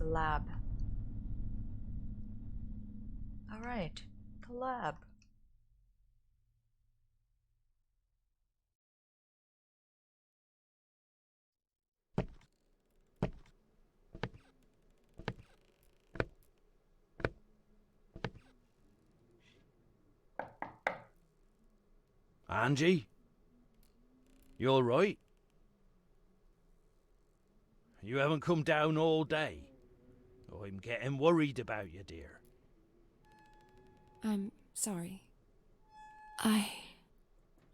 the lab. Alright, the lab. Angie? You alright? You haven't come down all day. I'm getting worried about you, dear. I'm sorry. I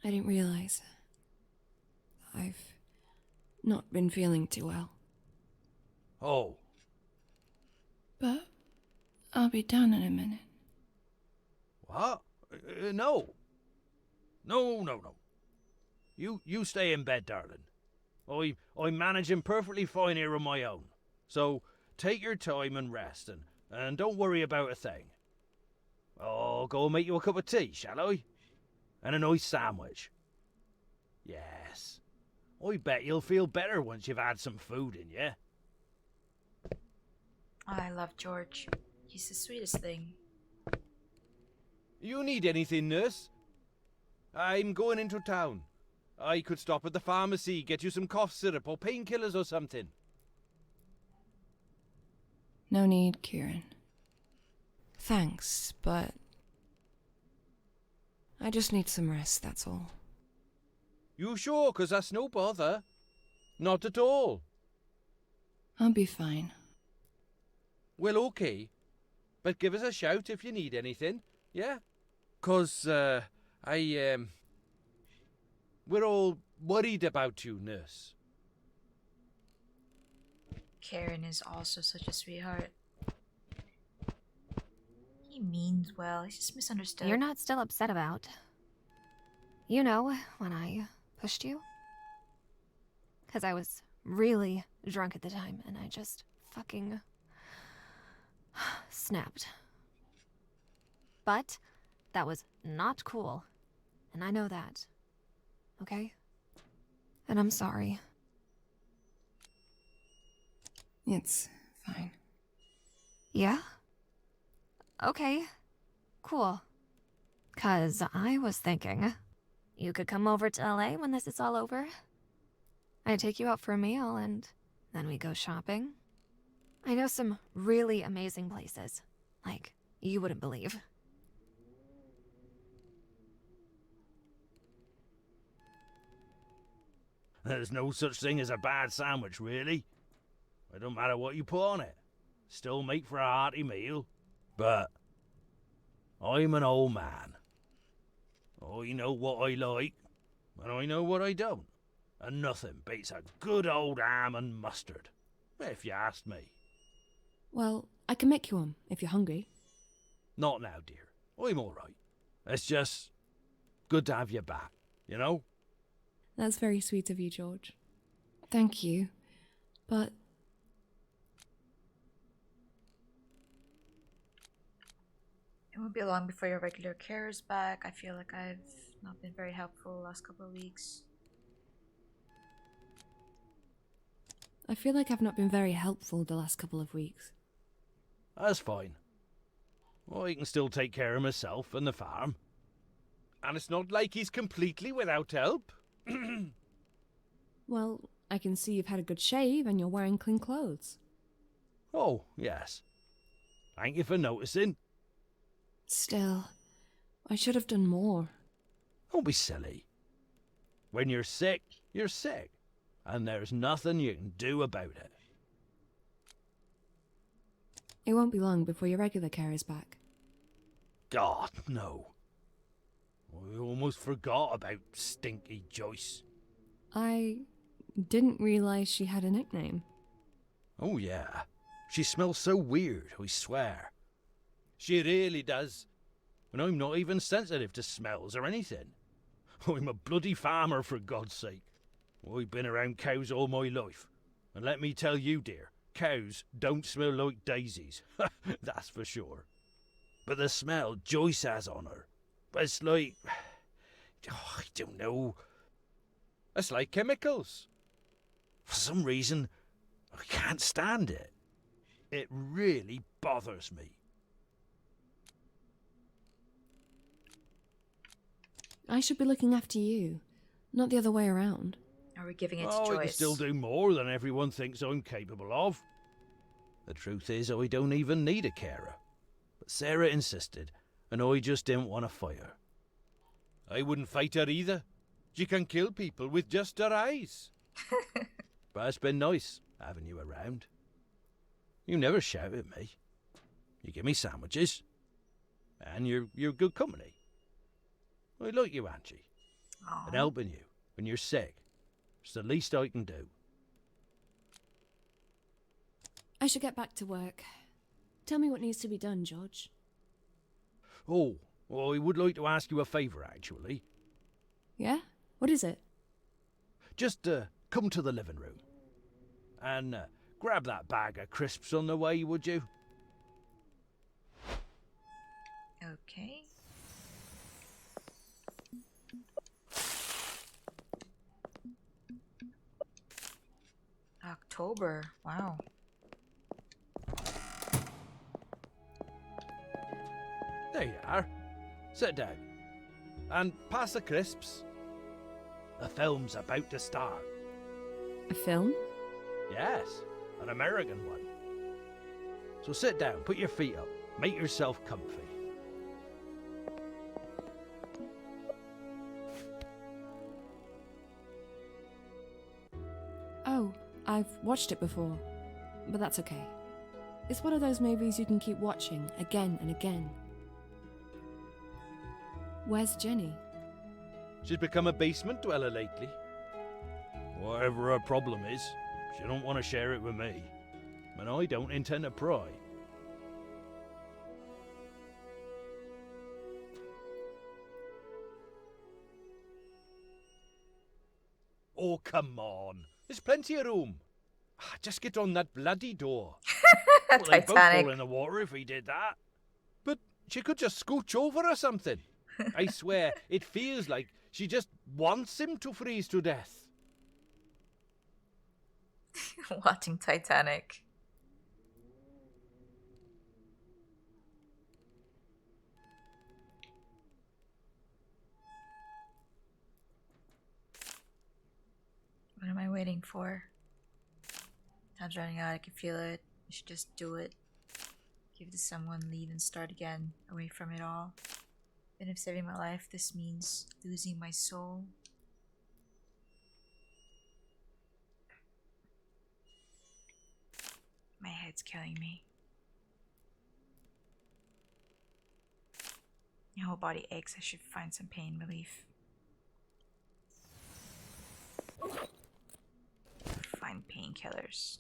didn't realize. I've not been feeling too well. Oh. But I'll be down in a minute. What? No. No. You stay in bed, darling. I'm managing perfectly fine here on my own. So take your time and rest, and don't worry about a thing. I'll go and make you a cup of tea, shall I? And a nice sandwich. Yes. I bet you'll feel better once you've had some food in you. I love George. He's the sweetest thing. You need anything, nurse? I'm going into town. I could stop at the pharmacy, get you some cough syrup or painkillers or something. No need, Kieran. Thanks, but I just need some rest, that's all. You sure? 'Cause that's no bother. Not at all. I'll be fine. Well, okay. But give us a shout if you need anything, yeah? 'Cause, we're all worried about you, nurse. Karen is also such a sweetheart. He means well, he's just misunderstood. You're not still upset about... You know, when I pushed you? 'Cause I was really drunk at the time, and I just fucking... snapped. But that was not cool, and I know that. Okay? And I'm sorry. It's fine. Yeah? Okay. Cool. 'Cause I was thinking, you could come over to LA when this is all over. I'd take you out for a meal, and then we go shopping. I know some really amazing places. Like, you wouldn't believe. There's no such thing as a bad sandwich, really. It don't matter what you put on it. Still make for a hearty meal. But I'm an old man. I know what I like, and I know what I don't. And nothing beats a good old ham and mustard, if you ask me. Well, I can make you one, if you're hungry. Not now, dear. I'm all right. It's just good to have you back, you know? That's very sweet of you, George. Thank you. But It won't be long before your regular care is back. I feel like I've not been very helpful the last couple of weeks. I feel like I've not been very helpful the last couple of weeks. That's fine. I can still take care of myself and the farm. And it's not like he's completely without help. Well, I can see you've had a good shave and you're wearing clean clothes. Oh, yes. Thank you for noticing. Still, I should have done more. Don't be silly. When you're sick, you're sick. And there's nothing you can do about it. It won't be long before your regular care is back. God, no. I almost forgot about Stinky Joyce. I didn't realize she had a nickname. Oh, yeah. She smells so weird, I swear. She really does. And I'm not even sensitive to smells or anything. I'm a bloody farmer, for God's sake. I've been around cows all my life. And let me tell you, dear, cows don't smell like daisies. That's for sure. But the smell Joyce has on her, it's like... Oh, I don't know. It's like chemicals. For some reason, I can't stand it. It really bothers me. I should be looking after you, not the other way around. Are we giving it to Oh, I can Joyce? still do more than everyone thinks I'm capable of. The truth is, I don't even need a carer. But Sarah insisted, and I just didn't want to fight her. I wouldn't fight her either. She can kill people with just her eyes. But it's been nice having you around. You never shout at me. You give me sandwiches. And you're good company. I like you, Angie. Aw. And helping you when you're sick. It's the least I can do. I should get back to work. Tell me what needs to be done, George. Oh, well, I would like to ask you a favour, actually. Yeah? What is it? Just come to the living room. And grab that bag of crisps on the way, would you? Okay. October. Wow. There you are. Sit down. And pass the crisps. The film's about to start. A film? Yes, an American one. So sit down, put your feet up, make yourself comfy. Oh, I've watched it before, but that's okay. It's one of those movies you can keep watching again and again. Where's Jenny? She's become a basement dweller lately. Whatever her problem is, she don't want to share it with me. And I don't intend to pry. Oh, come on. There's plenty of room. Just get on that bloody door. Well, they'd both Titanic. fall in the water if he did that. But she could just scooch over or something. I swear, it feels like she just wants him to freeze to death. Watching Titanic. What am I waiting for? Time's running out. I can feel it. I should just do it. Give it to someone, leave, and start again. Away from it all. Even if saving my life, this means losing my soul. My head's killing me. My whole body aches. I should find some pain relief. Find painkillers.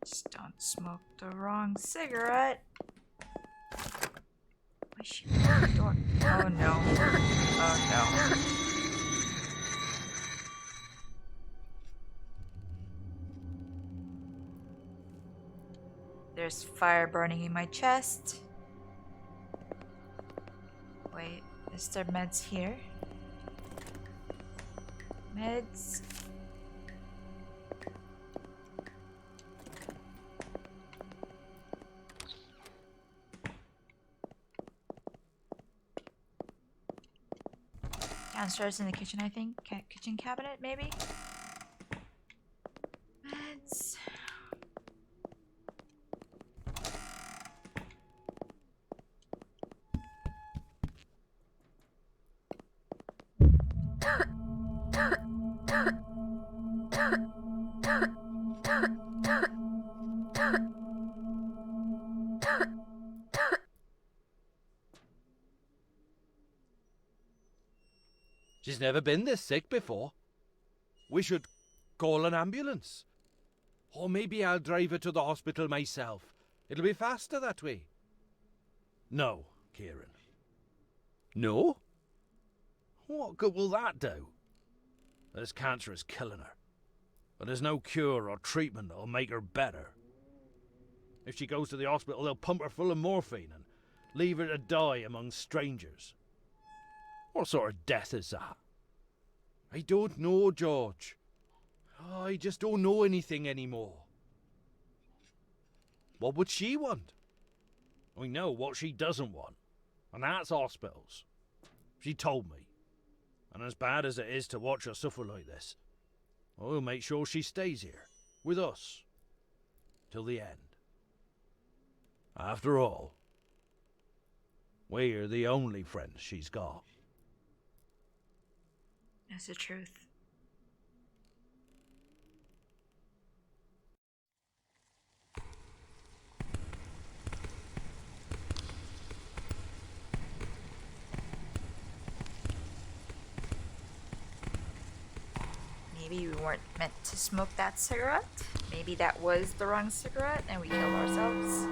Just don't smoke the wrong cigarette. Why is she at the door? Oh no. Oh no. There's fire burning in my chest. Wait, is there meds here? Meds. Downstairs in the kitchen, I think. Kitchen cabinet, maybe? Meds. She's never been this sick before. We should call an ambulance. Or maybe I'll drive her to the hospital myself. It'll be faster that way. No, Kieran. No? What good will that do? This cancer is killing her. But there's no cure or treatment that'll make her better. If she goes to the hospital, they'll pump her full of morphine and leave her to die among strangers. What sort of death is that? I don't know, George. I just don't know anything anymore. What would she want? I know what she doesn't want, and that's hospitals. She told me. And as bad as it is to watch her suffer like this, I'll make sure she stays here, with us, till the end. After all, we're the only friends she's got. That's the truth. Maybe we weren't meant to smoke that cigarette. Maybe that was the wrong cigarette and we killed ourselves.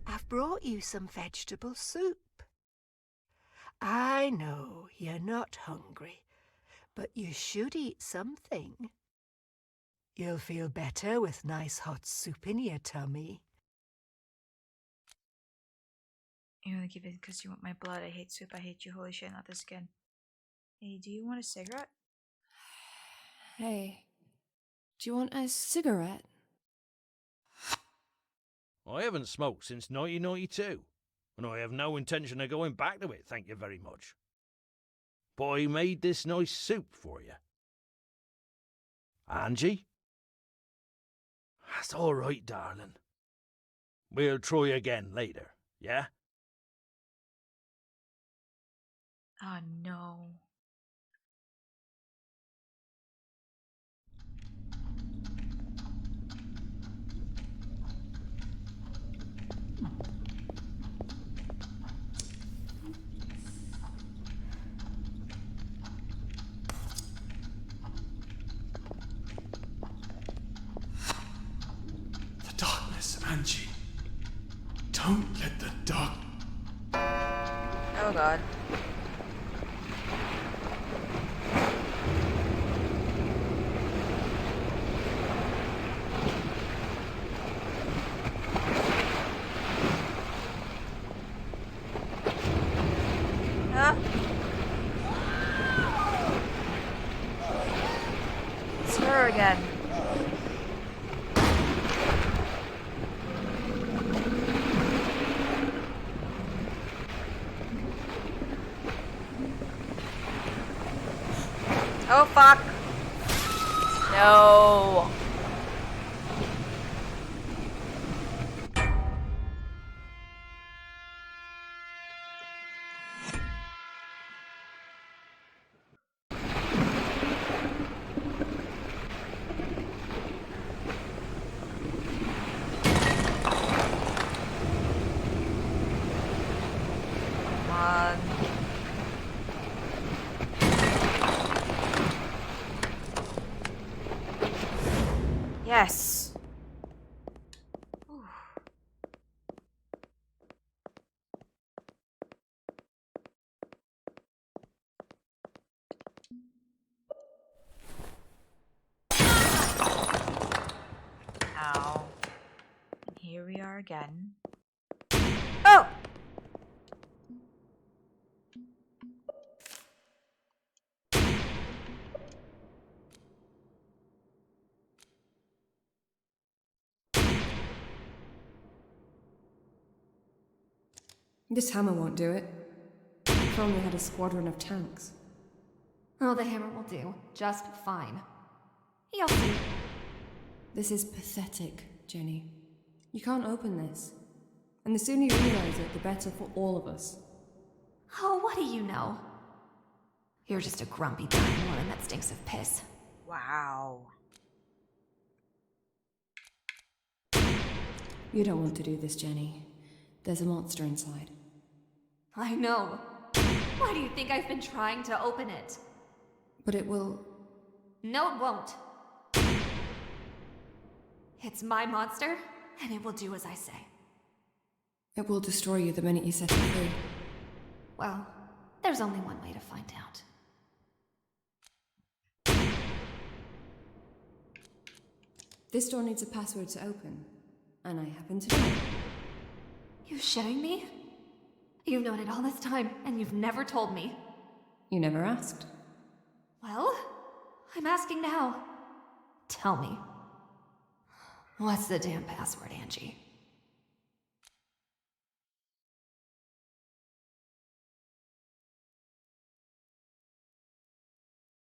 I've brought you some vegetable soup. I know you're not hungry, but you should eat something. You'll feel better with nice hot soup in your tummy. You only give it because you want my blood. I hate soup. I hate you. Holy shit, not this again. Hey, do you want a cigarette? Hey, do you want a cigarette? I haven't smoked since 1992, and I have no intention of going back to it, thank you very much. But I made this nice soup for you. Angie? That's all right, darling. We'll try again later, yeah? Oh no. The darkness, Angie. Don't let the dark... Oh god. Huh? It's her again. Oh fuck. No. Come on. Yes. Ooh. Ow. And here we are again. Oh! This hammer won't do it. If only I had a squadron of tanks. Oh, the hammer will do. Just fine. You'll see. This is pathetic, Jenny. You can't open this. And the sooner you realize it, the better for all of us. Oh, what do you know? You're just a grumpy dying woman that stinks of piss. Wow. You don't want to do this, Jenny. There's a monster inside. I know. Why do you think I've been trying to open it? But it will... No, it won't. It's my monster, and it will do as I say. It will destroy you the minute you set it free. Well, there's There's only one way to find out. This door needs a password to open, and I happen to know it. You shitting me? You've known it all this time, and you've never told me. You never asked. Well, I'm asking now. Tell me. What's the damn password, Angie?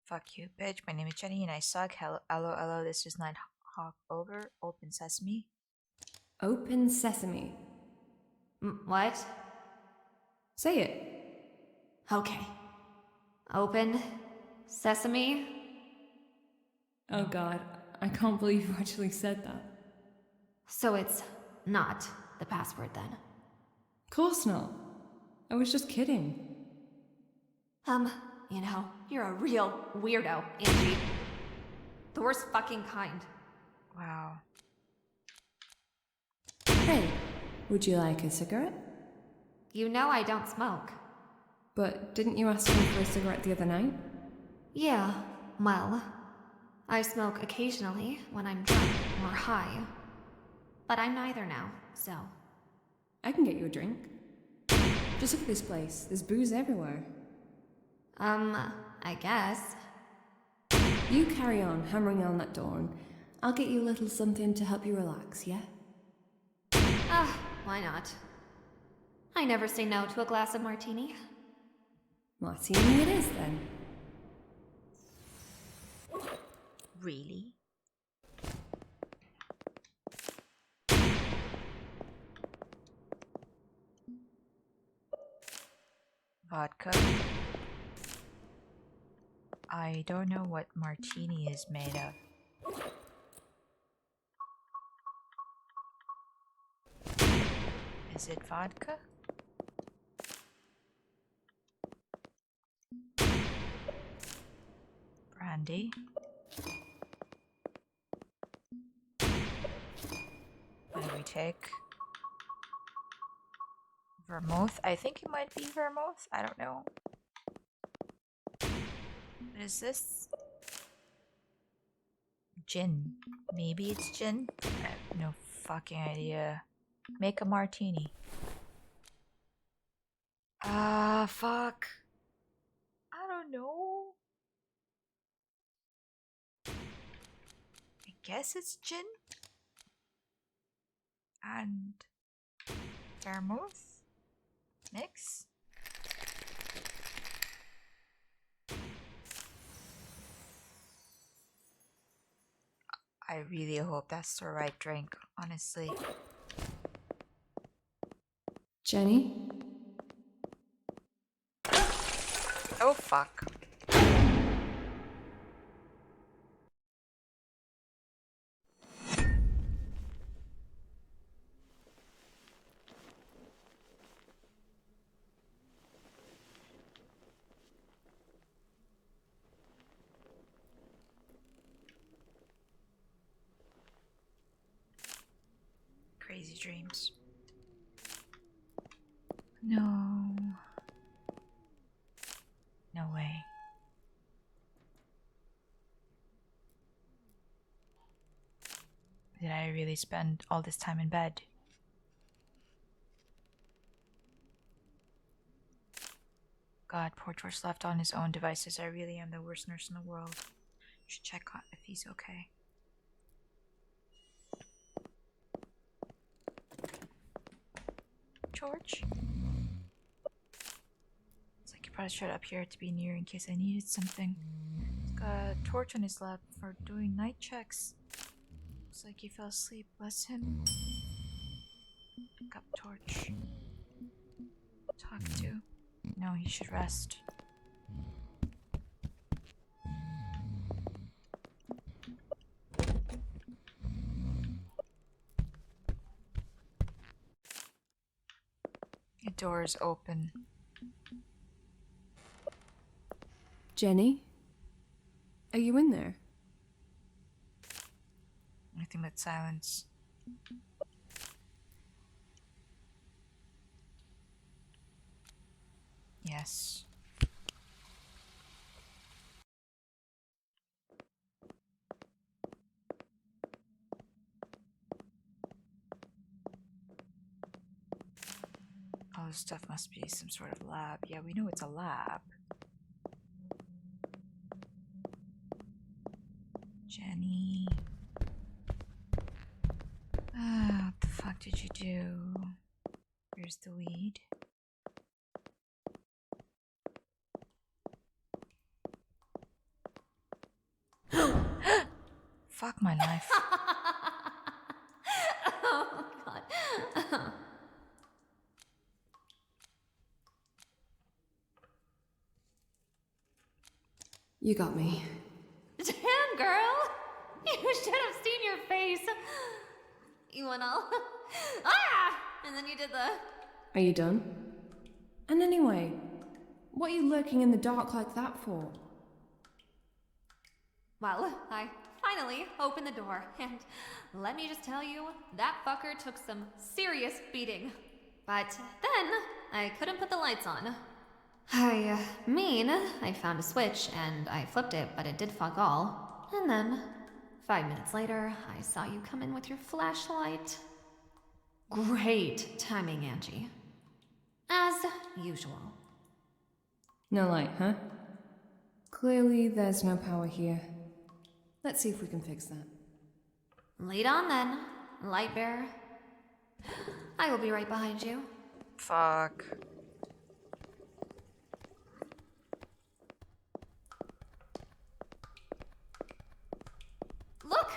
Fuck you, bitch. My name is Jenny and I suck. Hello, hello, hello. This is Nighthawk over. Open sesame. Open sesame. What? Say it. Okay. Open sesame. Oh god, I can't believe you actually said that. So it's not the password then. Of course not. I was just kidding. You know, you're a real weirdo, Angie. The worst fucking kind. Wow. Hey, would you like a cigarette? You know I don't smoke. But didn't you ask me for a cigarette the other night? Yeah, well, I smoke occasionally when I'm drunk or high. But I'm neither now, so. I can get you a drink. Just look at this place. There's booze everywhere. I guess. You carry on hammering on that door and I'll get you a little something to help you relax, yeah? Why not? I never say no to a glass of martini. Martini it is then. Really? Vodka. I don't know what martini is made of. Is it vodka? Brandy. What do we take? Vermouth? I think it might be vermouth. I don't know. What is this? Gin. Maybe it's gin? I have no fucking idea. Make a martini. Fuck. I don't know. I guess it's gin? And vermouth? Mix? I really hope that's the right drink, honestly. Jenny? Oh fuck. Crazy dreams. No. No way. Did I really spend all this time in bed? God, poor George left on his own devices. I really am the worst nurse in the world. Should check on if he's okay. George? It's like he brought a shirt up here to be near in case I needed something. He's got a torch on his lap for doing night checks. Looks like he fell asleep. Bless him. Pick up torch. Talk to. No, he should rest. The door is open. Jenny? Are you in there? Nothing but silence. Yes. this stuff must be some sort of lab. Yeah, we know it's a lab. Jenny. Ah, what the fuck did you do? Here's the weed. Fuck my life. Oh, God. You got me. Damn, girl! You should have seen your face. You went all... ah! And then you did the... Are you done? And anyway, what are you lurking in the dark like that for? Well, I finally opened the door, and let me just tell you, that fucker took some serious beating. But then, I couldn't put the lights on. I found a switch, and I flipped it, but it did fuck all. And then, 5 minutes later, I saw you come in with your flashlight. Great timing, Angie. As usual. No light, huh? Clearly, there's no power here. Let's see if we can fix that. Lead on then, light bearer. I will be right behind you. Fuck. Look!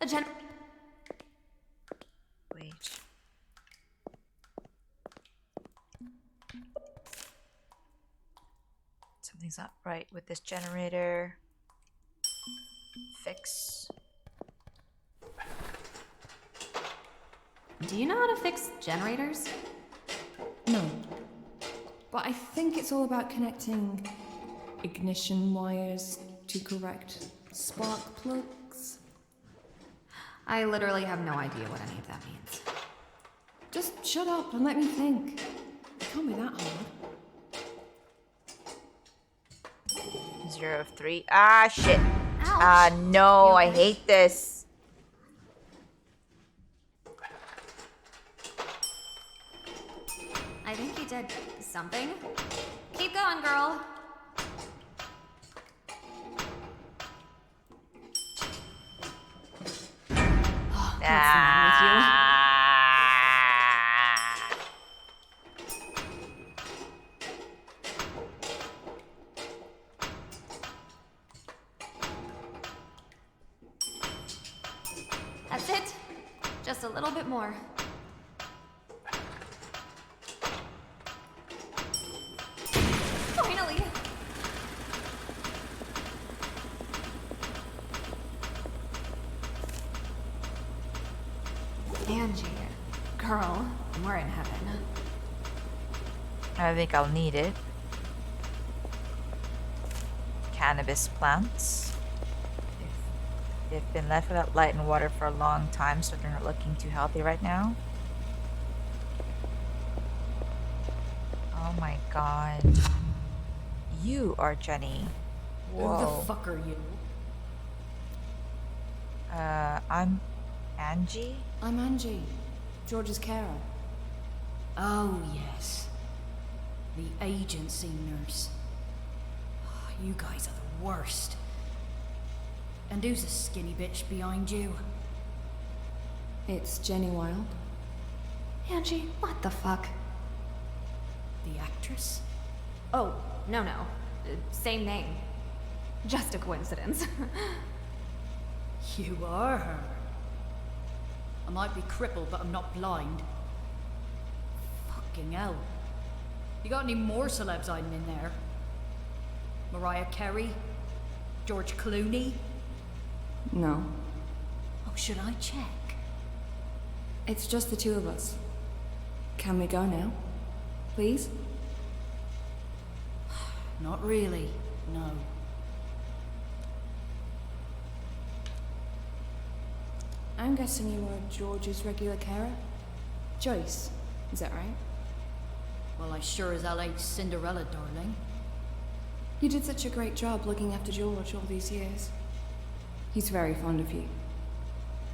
A Wait. Something's not right with this generator. Fix. Do you know how to fix generators? No. But I think it's all about connecting ignition wires to correct spark plugs. I literally have no idea what any of that means. Just shut up and let me think. It can't be that hard. 0 of 3. Ah, shit. Ouch. Ah, no, You I okay? hate this. I think he did something. Keep going, girl. Oh, what's the matter with you? Ah. That's it. Just a little bit more. Finally. Angie, girl, we're in heaven. I think I'll need it. Cannabis plants. They've been left without light and water for a long time, so they're not looking too healthy right now. Oh my god. You are Jenny. Whoa. Who the fuck are you? I'm Angie? I'm Angie, George's carer. Oh, yes. The agency nurse. You guys are the worst. And who's the skinny bitch behind you? It's Jenny Wilde. Angie, what the fuck? The actress? Oh, no. Same name. Just a coincidence. You are her. I might be crippled, but I'm not blind. Fucking hell. You got any more celebs hiding in there? Mariah Carey? George Clooney? No, Oh, should I check? it's just the two of us. Can we go now? Please? Not really, no. I'm guessing you are George's regular carer? Joyce, is that right? Well, I sure as hell ain't Cinderella, darling. You did such a great job looking after George all these years. He's very fond of you.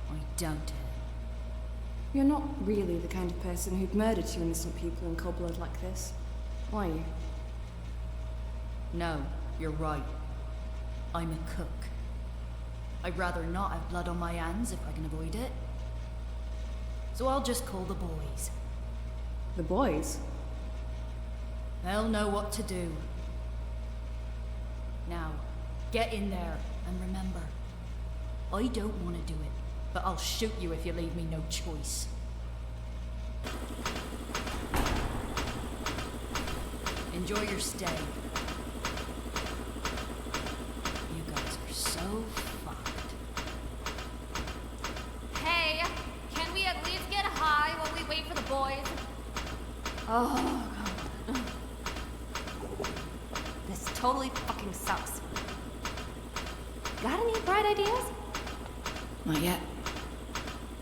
I doubt it. You're not really the kind of person who'd murder 2 innocent people in cold blood like this, are you? No, you're right. I'm a cook. I'd rather not have blood on my hands if I can avoid it. So I'll just call the boys. The boys? They'll know what to do. Now, get in there, and remember, I don't want to do it, but I'll shoot you if you leave me no choice. Enjoy your stay. You guys are so fucked. Hey, can we at least get high while we wait for the boys? Oh, God. This totally fucking sucks. Got any bright ideas? Not yet.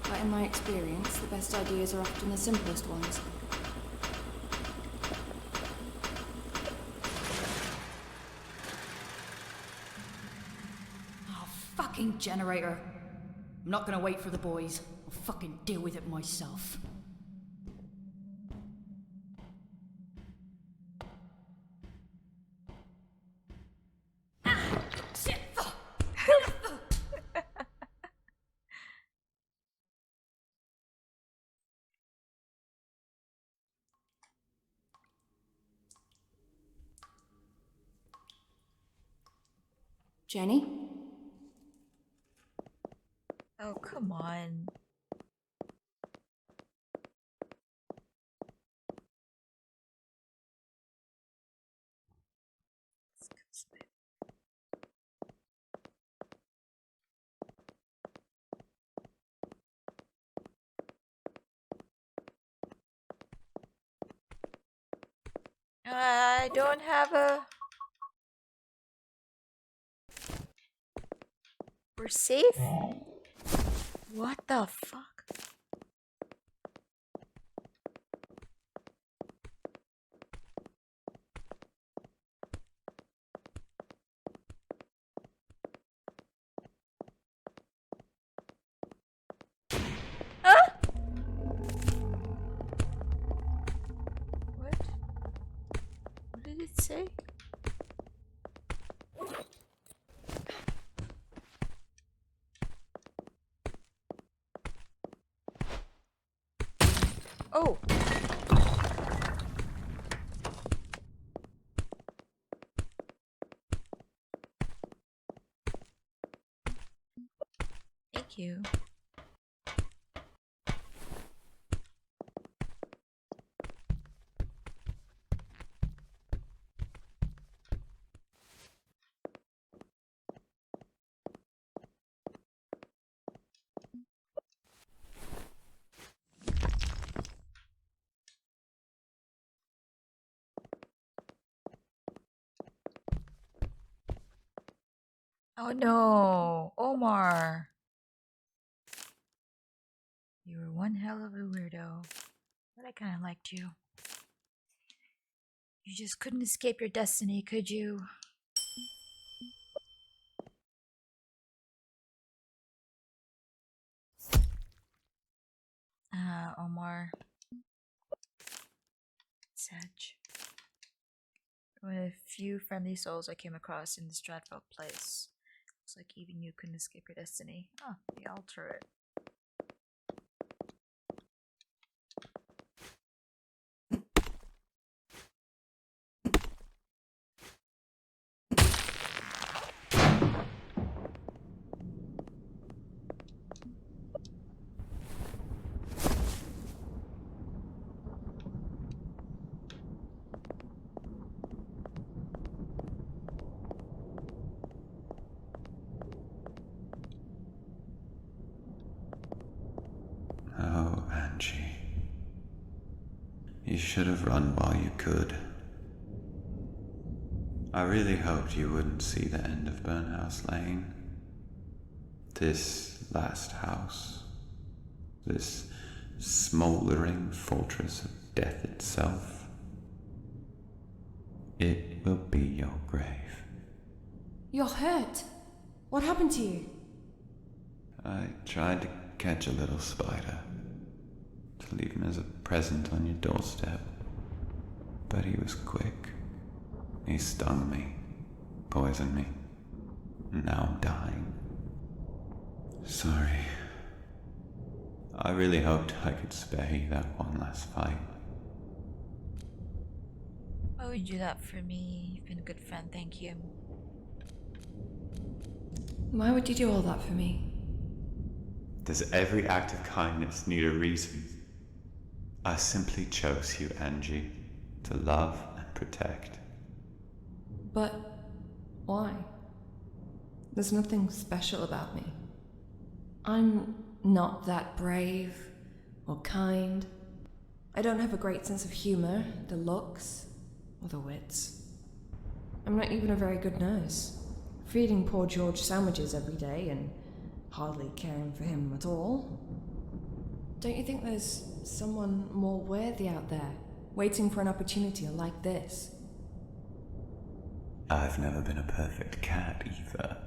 But in my experience, the best ideas are often the simplest ones. Oh, fucking generator. I'm not gonna wait for the boys. I'll fucking deal with it myself. Jenny? Oh, come on. I don't have a... We're safe? What the fuck? Huh? What? What did it say? Oh. Thank you. Oh no, Omar. You were one hell of a weirdo, but I kind of liked you. You just couldn't escape your destiny, could you? Omar. Sedge. One of the few friendly souls I came across in this dreadful place. Looks like even you couldn't escape your destiny. Oh, the altar it. Oh, Angie. You should have run while you could. I really hoped you wouldn't see the end of Burnhouse Lane. This last house. This smouldering fortress of death itself. It will be your grave. You're hurt. What happened to you? I tried to catch a little spider. to leave him as a present on your doorstep. But he was quick. He stung me, poisoned me, and now I'm dying. Sorry. I really hoped I could spare you that one last fight. Why would you do that for me? You've been a good friend, thank you. Why would you do all that for me? Does every act of kindness need a reason? I simply chose you, Angie, to love and protect. But why? There's nothing special about me. I'm not that brave or kind. I don't have a great sense of humor, the looks, or the wits. I'm not even a very good nurse, feeding poor George sandwiches every day and hardly caring for him at all. Don't you think there's someone more worthy out there, waiting for an opportunity like this? I've never been a perfect cat either.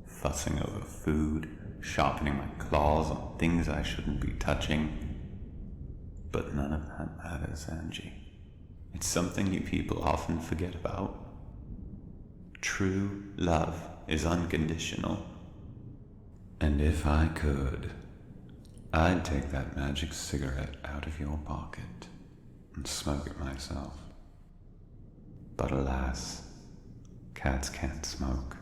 Fussing over food, sharpening my claws on things I shouldn't be touching. But none of that matters, Angie. It's something you people often forget about. True love is unconditional. And if I could, I'd take that magic cigarette out of your pocket and smoke it myself. But alas, cats can't smoke.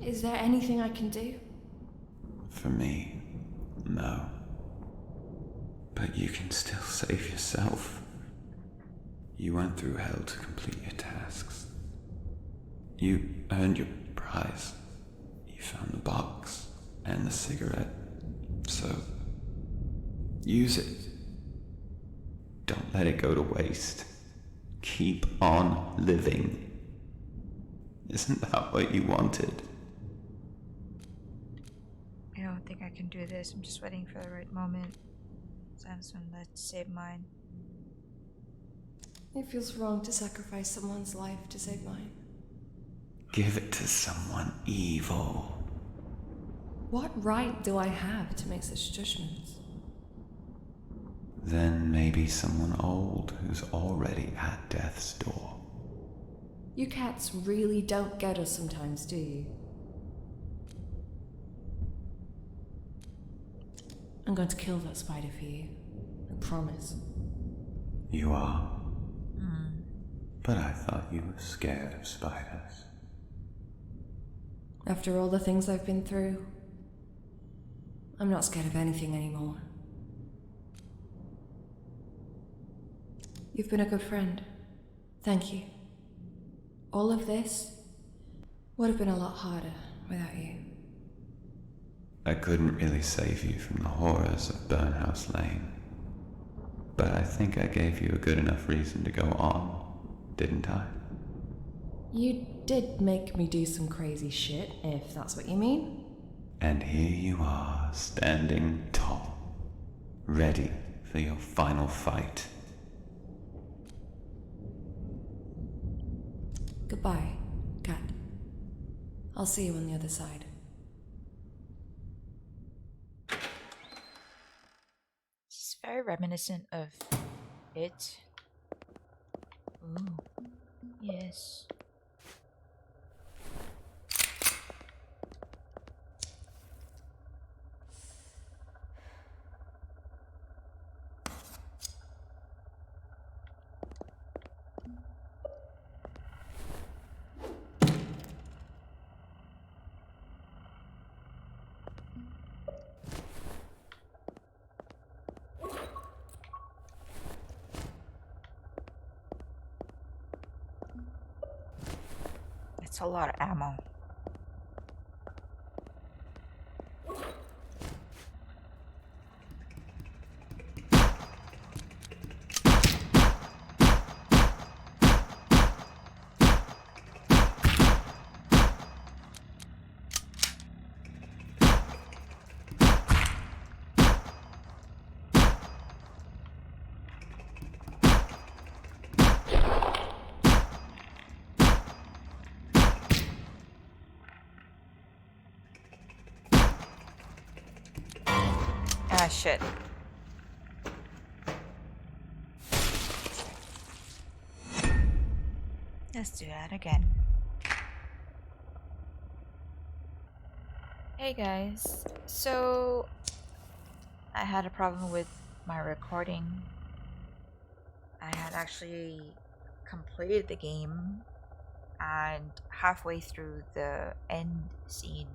Is there anything I can do? For me, no. But you can still save yourself. You went through hell to complete your tasks. You earned your prize. You found the box and the cigarette. So, use it. Don't let it go to waste. Keep on living. Isn't that what you wanted? I don't think I can do this. I'm just waiting for the right moment. Samson, let's save mine. It feels wrong to sacrifice someone's life to save mine. Give it to someone evil. What right do I have to make such judgments? Then maybe someone old who's already at death's door. You cats really don't get us sometimes, do you? I'm going to kill that spider for you. I promise. You are? But I thought you were scared of spiders. After all the things I've been through, I'm not scared of anything anymore. You've been a good friend. Thank you. All of this would have been a lot harder without you. I couldn't really save you from the horrors of Burnhouse Lane. But I think I gave you a good enough reason to go on, didn't I? You did make me do some crazy shit, if that's what you mean. And here you are, standing tall, ready for your final fight. Goodbye, cat. I'll see you on the other side. This is very reminiscent of it. Ooh. Yes. It's a lot of ammo. Ah, shit. Let's do that again. Hey guys, so I had a problem with my recording. I had actually completed the game, and halfway through the end scene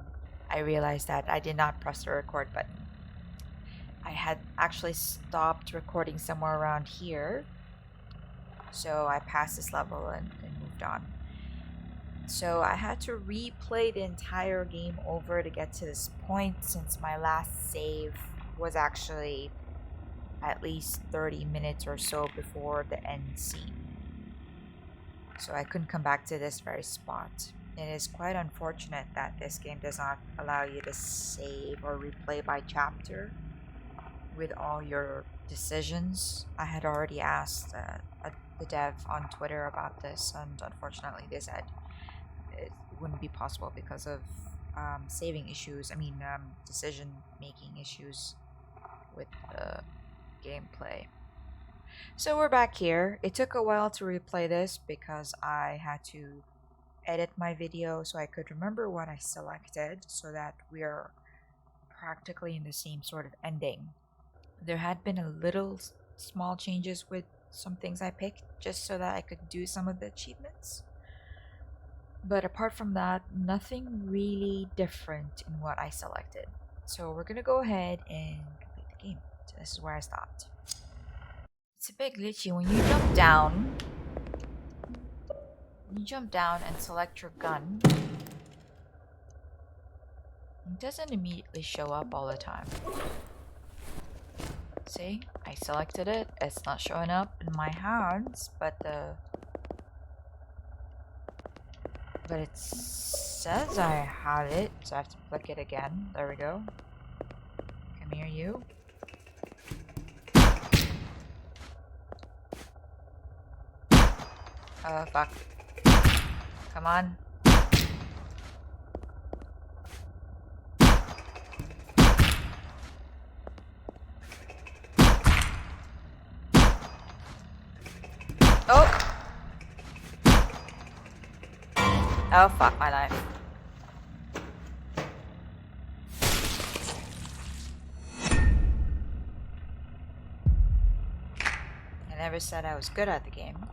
I realized that I did not press the record button. I had actually stopped recording somewhere around here, so I passed this level and moved on. So I had to replay the entire game over to get to this point, since my last save was actually at least 30 minutes or so before the end scene. So I couldn't come back to this very spot. It is quite unfortunate that this game does not allow you to save or replay by chapter with all your decisions. I had already asked the dev on Twitter about this, and unfortunately they said it wouldn't be possible because of saving issues. Decision making issues with the gameplay. So we're back here. It took a while to replay this because I had to edit my video so I could remember what I selected, so that we're practically in the same sort of ending. There had been a little small changes with some things I picked just so that I could do some of the achievements. But apart from that, nothing really different in what I selected. So we're gonna go ahead and complete the game. So this is where I stopped. It's a bit glitchy when you jump down. You jump down and select your gun. It doesn't immediately show up all the time. See, I selected it. It's not showing up in my hands, but it says I have it, so I have to click it again. There we go. Come here, you. Oh, fuck. Come on. Oh! Oh, fuck my life. I never said I was good at the game.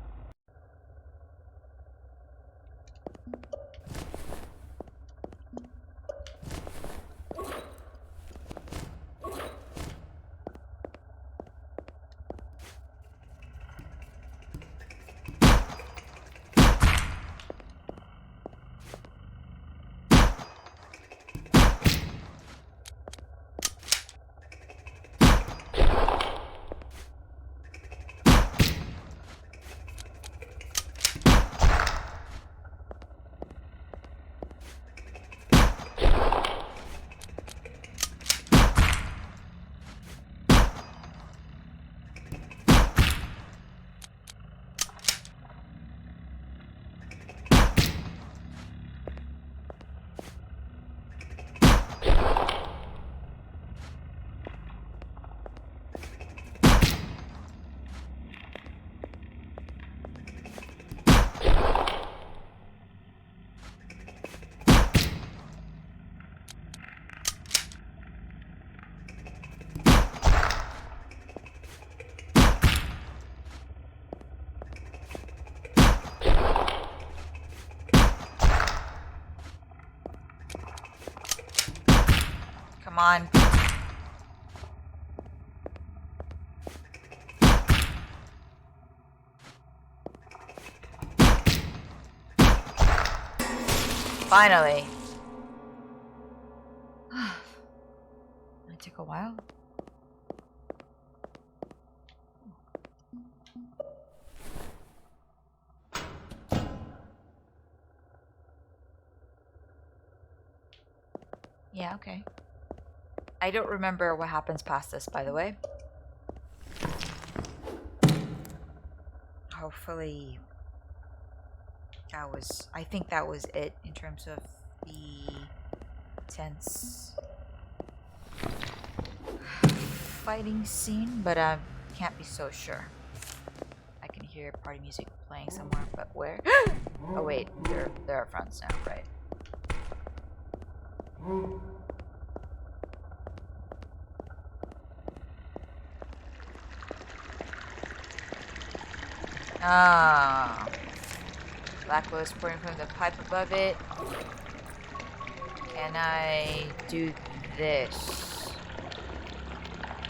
Come on. Finally. It took a while. Yeah, okay. I don't remember what happens past this, by the way. Hopefully I think that was it in terms of the tense. fighting scene, but I can't be so sure. I can hear party music playing somewhere, but where? Oh wait, there are fronts now, right? Ah, black was pouring from the pipe above it. Can I do this?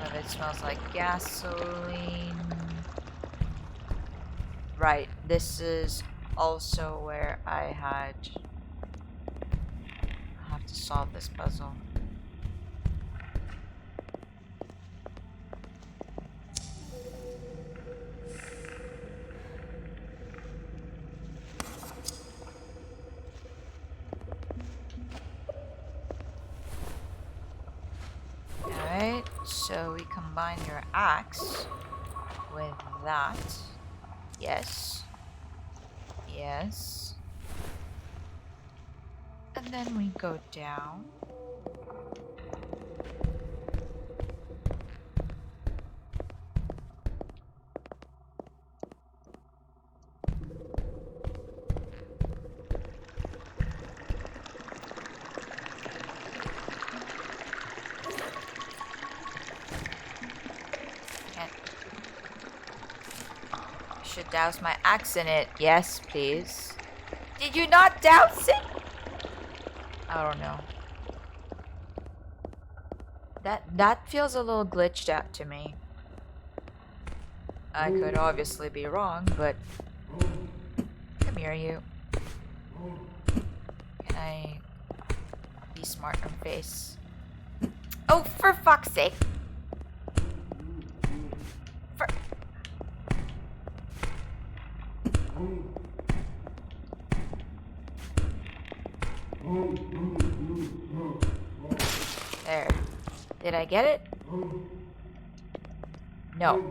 Oh, it smells like gasoline. Right, this is also where I have to solve this puzzle. Alright, so we combine your axe with that. Yes. Yes. And then we go down. Should douse my axe in it. Yes, please. Did you not douse it? I don't know. That feels a little glitched out to me. I could obviously be wrong, but come here, you. Can I be smart from face? Oh, for fuck's sake! There. Did I get it? No.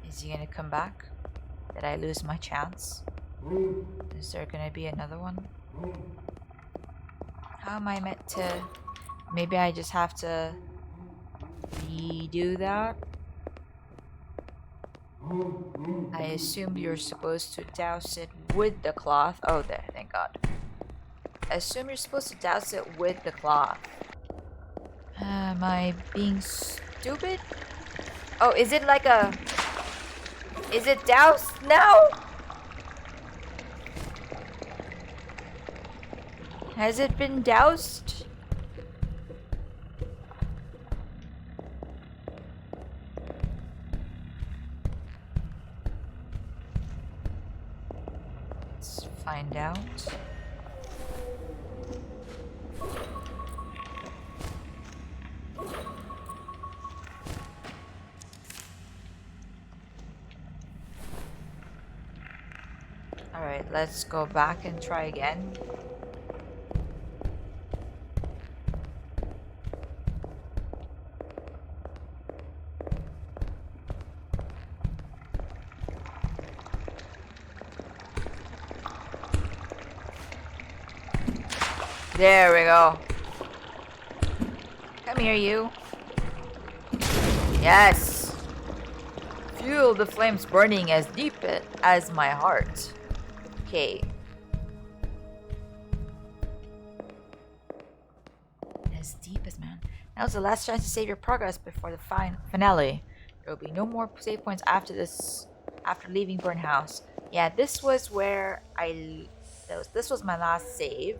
Is he gonna come back? Did I lose my chance? Is there gonna be another one? How am I meant to... Maybe I just have to redo that? I assumed you're supposed to douse it with the cloth. Oh, there, thank God. I assume you're supposed to douse it with the cloth. Am I being stupid? Oh, is it like a... Is it doused now? Has it been doused? Let's find out. Alright, let's go back and try again. There we go. Come here, you. Yes. Feel the flames burning as deep as my heart. Okay. As deep as man. Now's the last chance to save your progress before the finale. There will be no more save points after this. After leaving Burnhouse. Yeah, this was where this was my last save.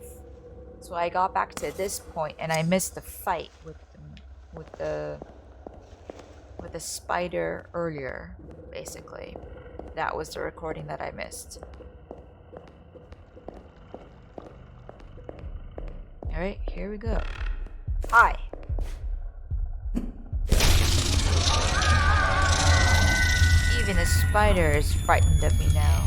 So I got back to this point and I missed the fight with the spider earlier. Basically, that was the recording that I missed. All right, here we go. Hi. Even the spider is frightened of me now.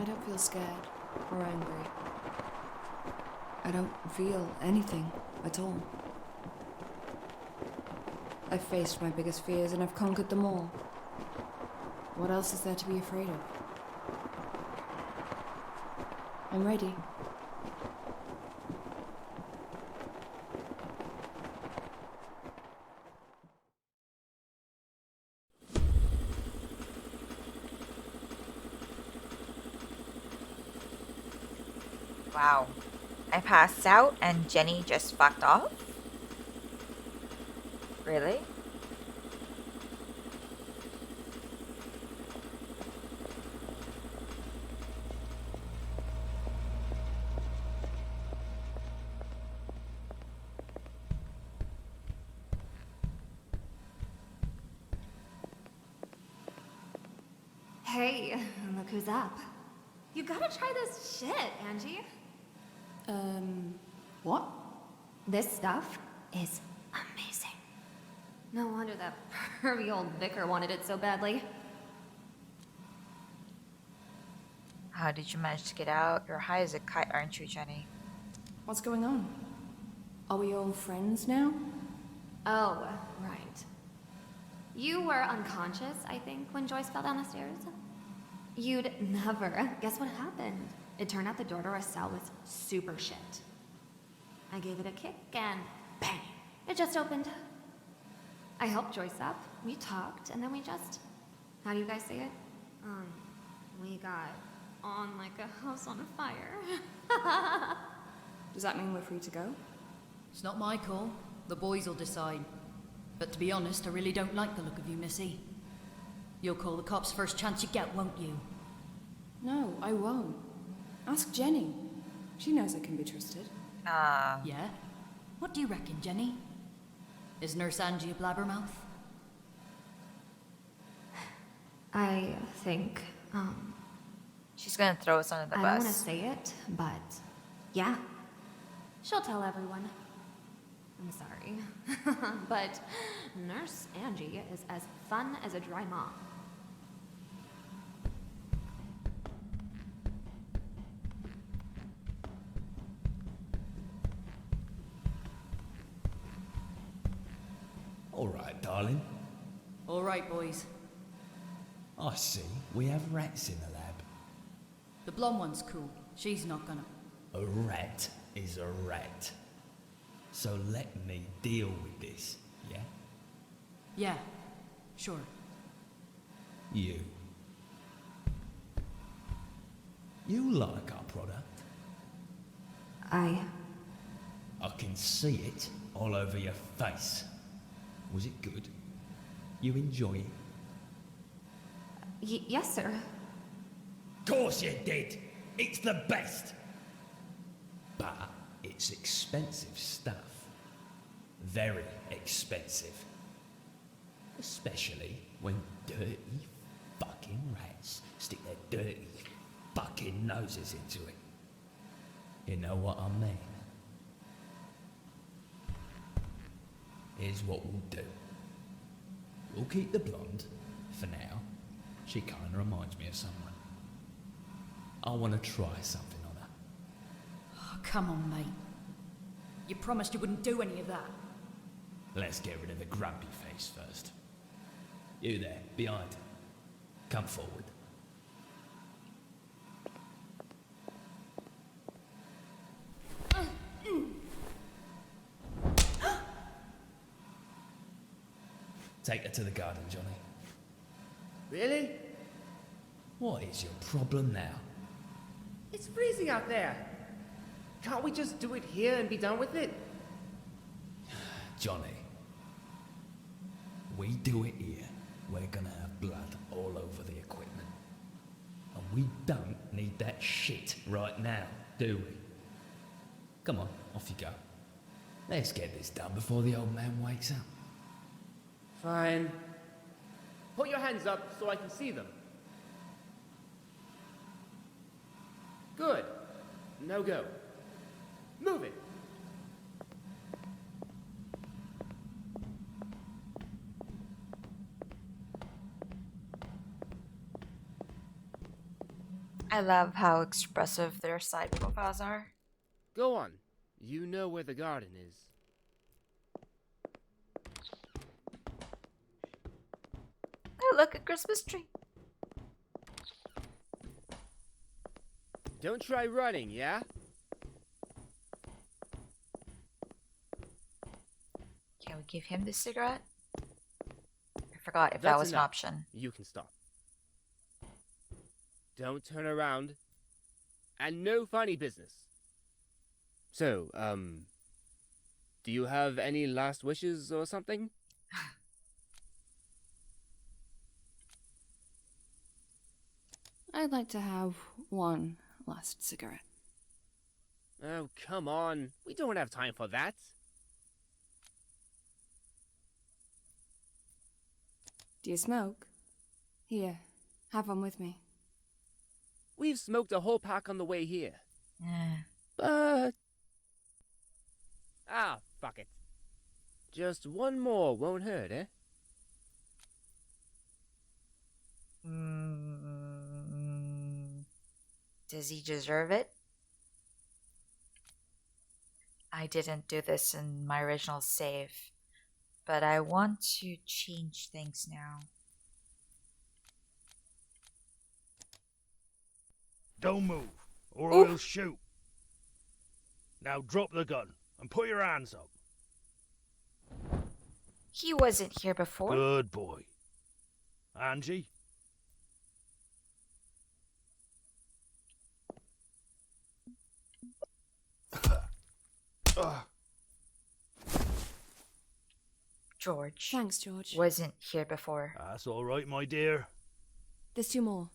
I don't feel scared or angry. I don't feel anything at all. I've faced my biggest fears and I've conquered them all. What else is there to be afraid of? I'm ready. Wow. I passed out and Jenny just fucked off? Really? Hey, look who's up. You gotta try this shit, Angie. What? This stuff is amazing. No wonder that pervy old vicar wanted it so badly. How did you manage to get out? You're high as a kite, aren't you, Jenny? What's going on? Are we all friends now? Oh, right. You were unconscious, I think, when Joyce fell down the stairs. You'd never guess what happened. It turned out the door to our cell was super shit. I gave it a kick and bang, it just opened. I helped Joyce up, we talked, and then we just, how do you guys say it? We got on like a house on fire. Does that mean we're free to go? It's not my call. The boys will decide. But to be honest, I really don't like the look of you, Missy. You'll call the cops first chance you get, won't you? No, I won't. Ask Jenny. She knows I can be trusted. Yeah? What do you reckon, Jenny? Is Nurse Angie a blabbermouth? I think, She's gonna throw us under the I bus. don't want to say it, but yeah. She'll tell everyone. I'm sorry. But Nurse Angie is as fun as a dry mop. All right, darling. All right, boys. I see. We have rats in the lab. The blonde one's cool. She's not gonna... A rat is a rat. So let me deal with this, yeah? Yeah, sure. You. You like our product? I can see it all over your face. Was it good? You enjoy it? Yes, sir. Course you did! It's the best! But it's expensive stuff. Very expensive. Especially when dirty fucking rats stick their dirty fucking noses into it. You know what I mean? Here's what we'll do. We'll keep the blonde, for now. She kinda reminds me of someone. I wanna try something on her. Oh, come on, mate. You promised you wouldn't do any of that. Let's get rid of the grumpy face first. You there, behind. Come forward. Take her to the garden, Johnny. Really? What is your problem now? It's freezing out there. Can't we just do it here and be done with it? Johnny, we do it here, we're gonna have blood all over the equipment. And we don't need that shit right now, do we? Come on, off you go. Let's get this done before the old man wakes up. Fine. Put your hands up so I can see them. Good. Now go. Move it. I love how expressive their side profiles are. Go on. You know where the garden is. Oh, look, a Christmas tree. Don't try running, yeah? Can we give him the cigarette? I forgot if that That's was an enough. option. You can stop. Don't turn around. And no funny business. So, do you have any last wishes or something? I'd like to have one last cigarette. Oh, come on. We don't have time for that. Do you smoke? Here, have one with me. We've smoked a whole pack on the way here. Eh. But... Ah, fuck it. Just one more won't hurt, eh? Does he deserve it? I didn't do this in my original save, but I want to change things now. Don't move, or Oof. I'll shoot. Now drop the gun and put your hands up. He wasn't here before. Good boy. Angie? George Thanks, George. wasn't here before. That's all right, my dear. There's two more.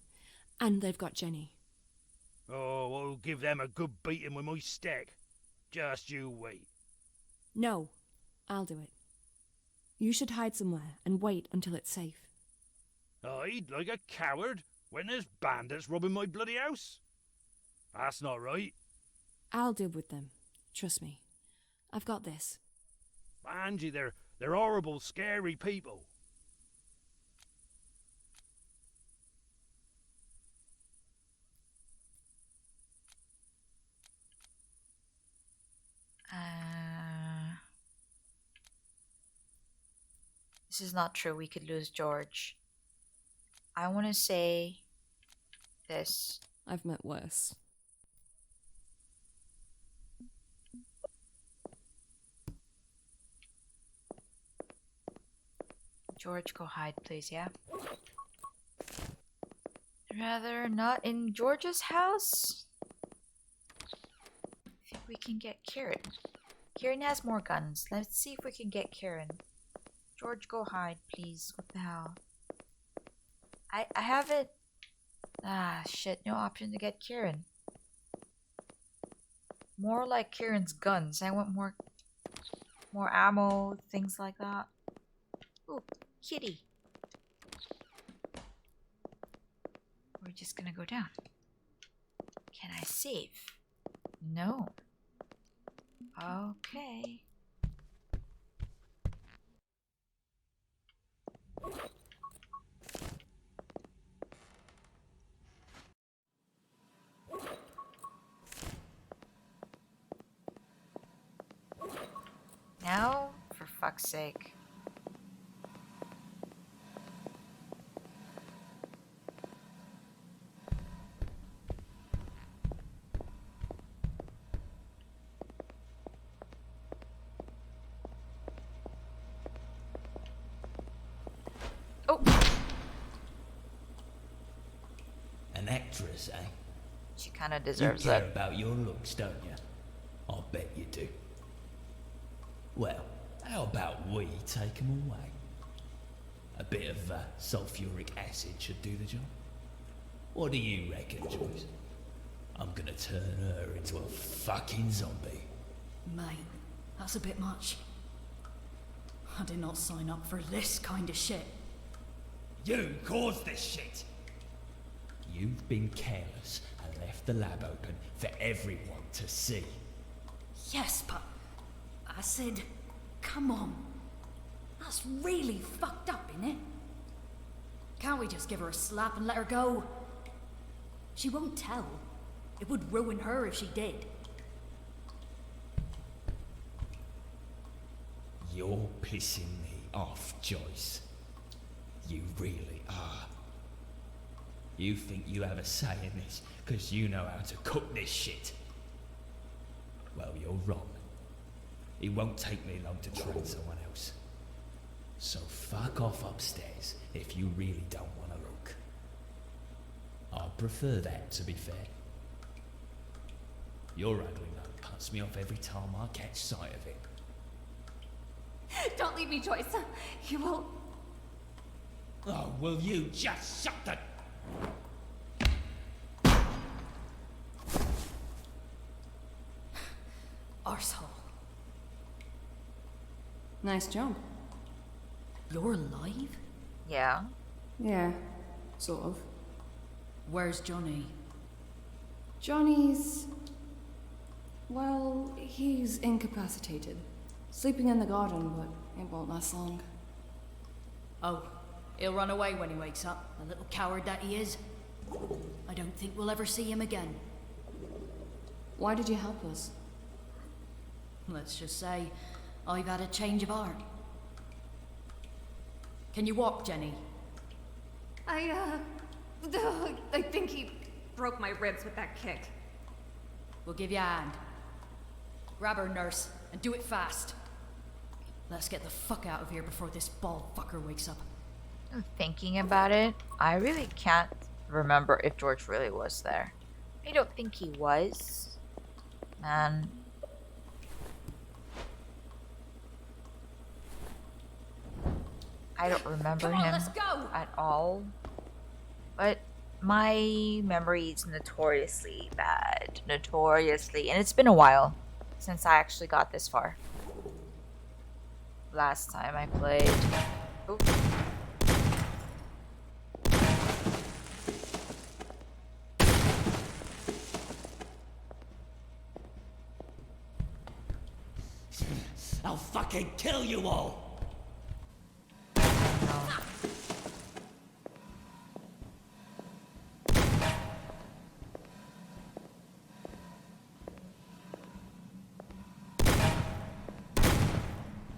And they've got Jenny. Oh, I'll give them a good beating with my stick. Just you wait. No, I'll do it. You should hide somewhere and wait until it's safe. Hide like a coward when there's bandits robbing my bloody house? That's not right. I'll deal with them. Trust me. I've got this. Angie, they're horrible, scary people. This is not true. We could lose George. I want to say this. I've met worse. George, go hide, please, yeah? Rather not in George's house. I think we can get Kieran. Kieran has more guns. Let's see if we can get Kieran. George, go hide, please. What the hell? I haven't... Ah, shit. No option to get Kieran. More like Kieran's guns. I want more ammo, things like that. Ooh, kitty. We're just gonna go down. Can I save? No. Okay. Now, for fuck's sake. Oh! An actress, eh? She kind of You deserves care it. about your looks, don't you? I'll bet you do. Well, how about we take them away? A bit of sulfuric acid should do the job. What do you reckon, Joyce? I'm gonna turn her into a fucking zombie. Mate, that's a bit much. I did not sign up for this kind of shit. You caused this shit! You've been careless and left the lab open for everyone to see. Yes, but I said, come on. That's really fucked up, innit? Can't we just give her a slap and let her go? She won't tell. It would ruin her if she did. You're pissing me off, Joyce. You really are. You think you have a say in this because you know how to cook this shit. Well, you're wrong. It won't take me long to train someone else. So fuck off upstairs if you really don't want to look. I'd prefer that, to be fair. Your ugly mug puts me off every time I catch sight of it. Don't leave me, Joyce. You won't. Oh, will you just shut the... Arsehole. Nice job. You're alive? Yeah. Yeah, sort of. Where's Johnny? Johnny's... well, he's incapacitated. Sleeping in the garden, but it won't last long. Oh, he'll run away when he wakes up, the little coward that he is. I don't think we'll ever see him again. Why did you help us? Let's just say, I've had a change of heart. Can you walk, Jenny? I think he broke my ribs with that kick. We'll give you a hand. Grab her, nurse, and do it fast. Let's get the fuck out of here before this bald fucker wakes up. Thinking about it, I really can't remember if George really was there. I don't think he was. Man. I don't remember him Let's go! at all. But my memory is notoriously bad. Notoriously. And it's been a while since I actually got this far. Last time I played. Oop. I'll fucking kill you all!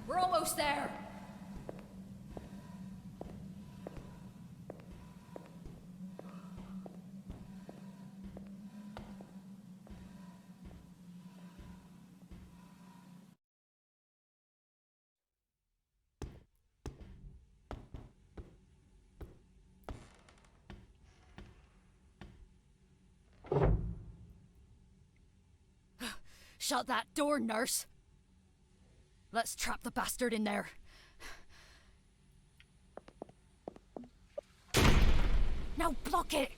We're almost there! Shut that door, nurse! Let's trap the bastard in there. Now block it!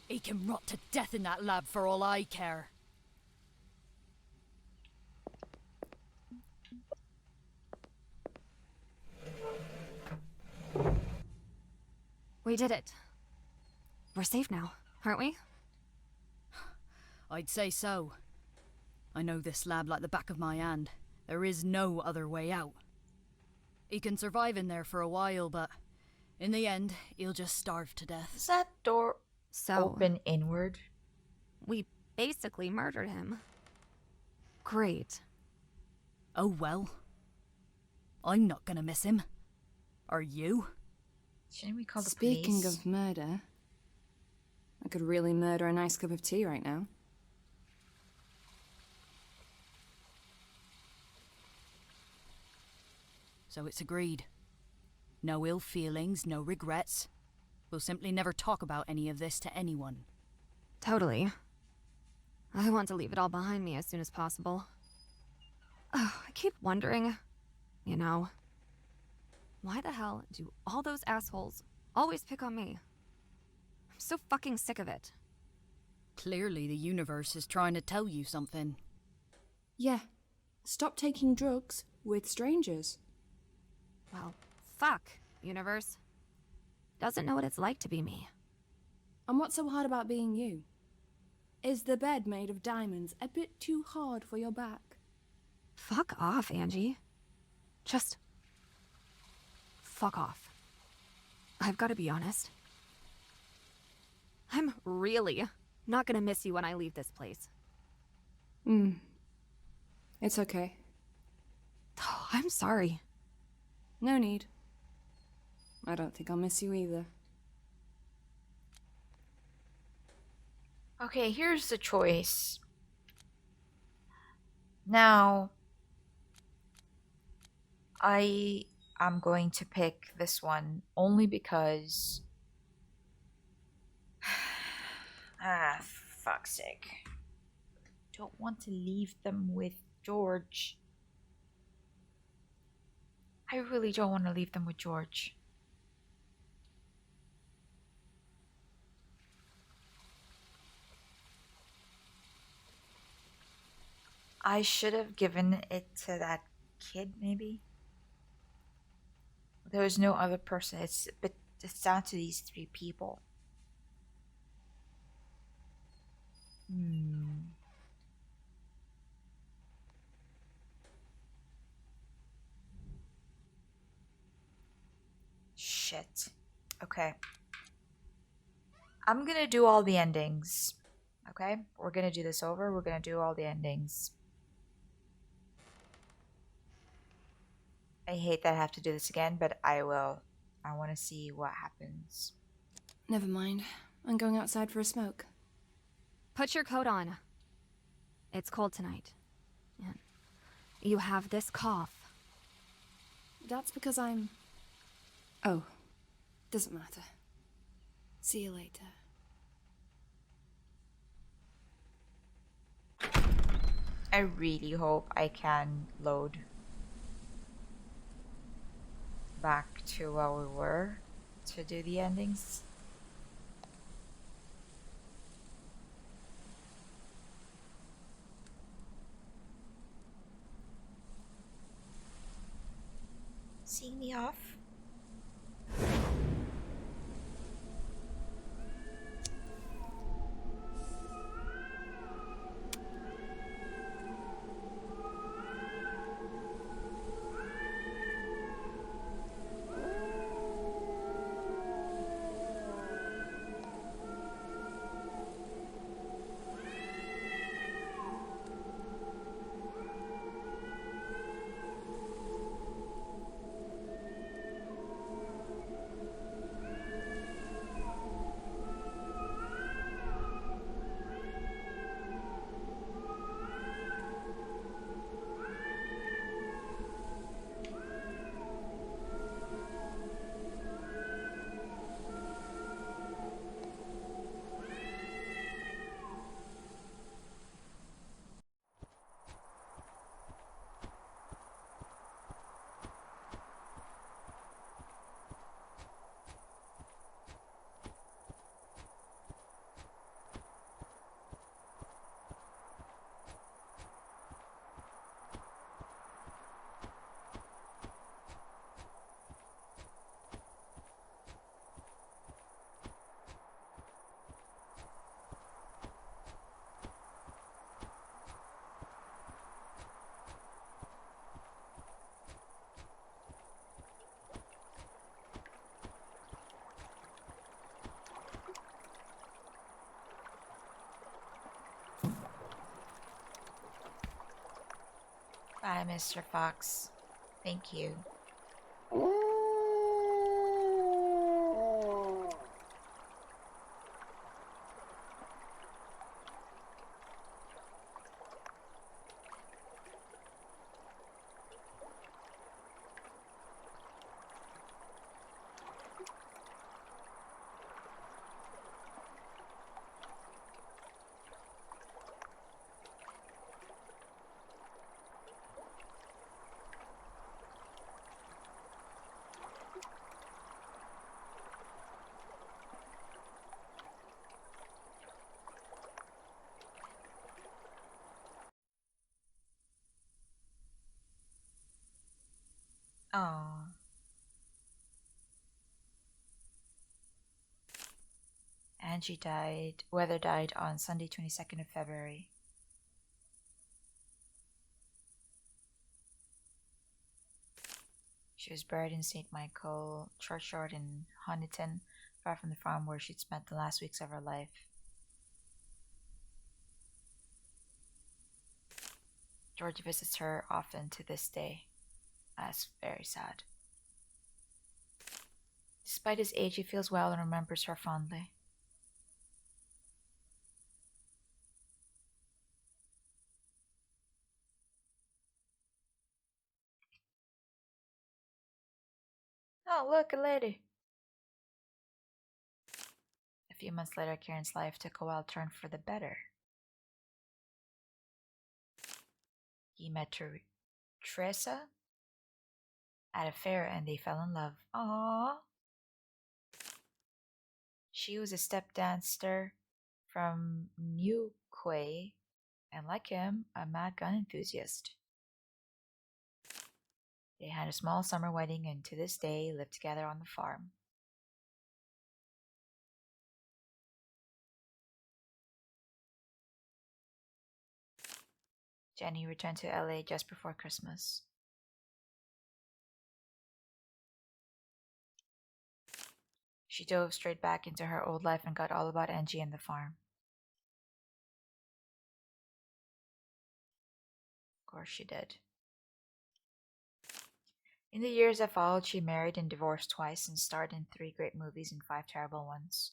He can rot to death in that lab for all I care. We did it. We're safe now, aren't we? I'd say so. I know this lab like the back of my hand. There is no other way out. He can survive in there for a while, but in the end, he'll just starve to death. Is that door open inward? We basically murdered him. Great. Oh well. I'm not gonna miss him. Are you? Shouldn't we call the Speaking police? of murder, I could really murder a nice cup of tea right now. So it's agreed. No ill feelings, no regrets. We'll simply never talk about any of this to anyone. Totally. I want to leave it all behind me as soon as possible. Oh, I keep wondering, you know, why the hell do all those assholes always pick on me? I'm so fucking sick of it. Clearly the universe is trying to tell you something. Yeah. Stop taking drugs with strangers. Well, fuck, universe. Doesn't know what it's like to be me. And what's so hard about being you? Is the bed made of diamonds a bit too hard for your back? Fuck off, Angie. Just... fuck off. I've got to be honest. I'm really not gonna miss you when I leave this place. It's okay. Oh, I'm sorry. No need. I don't think I'll miss you either. Okay, here's the choice. Now, I am going to pick this one only because... fuck's sake. Don't want to leave them with George. I really don't want to leave them with George. I should have given it to that kid, maybe. There was no other person. But it's down to these 3 people. Shit. Okay. I'm gonna do all the endings. Okay? We're gonna do this over. We're gonna do all the endings. I hate that I have to do this again, but I will. I want to see what happens. Never mind. I'm going outside for a smoke. Put your coat on. It's cold tonight. And you have this cough. That's because I'm... Oh, doesn't matter. See you later. I really hope I can load back to where we were to do the endings. See me off? Bye, Mr. Fox. Thank you. Oh. Angie Weather died on Sunday, 22nd of February. She was buried in St. Michael Churchyard in Honiton far from the farm where she'd spent the last weeks of her life. George visits her often to this day. That's very sad. Despite his age, he feels well and remembers her fondly. Oh, look, a lady. A few months later, Kieran's life took a wild turn for the better. He met Teresa at a fair and they fell in love. Aww. She was a step dancer from New Quay and, like him, a mad gun enthusiast. They had a small summer wedding and to this day live together on the farm. Jenny returned to LA just before Christmas. She dove straight back into her old life and got all about Angie and the farm. Of course she did. In the years that followed, she married and divorced twice and starred in 3 great movies and 5 terrible ones.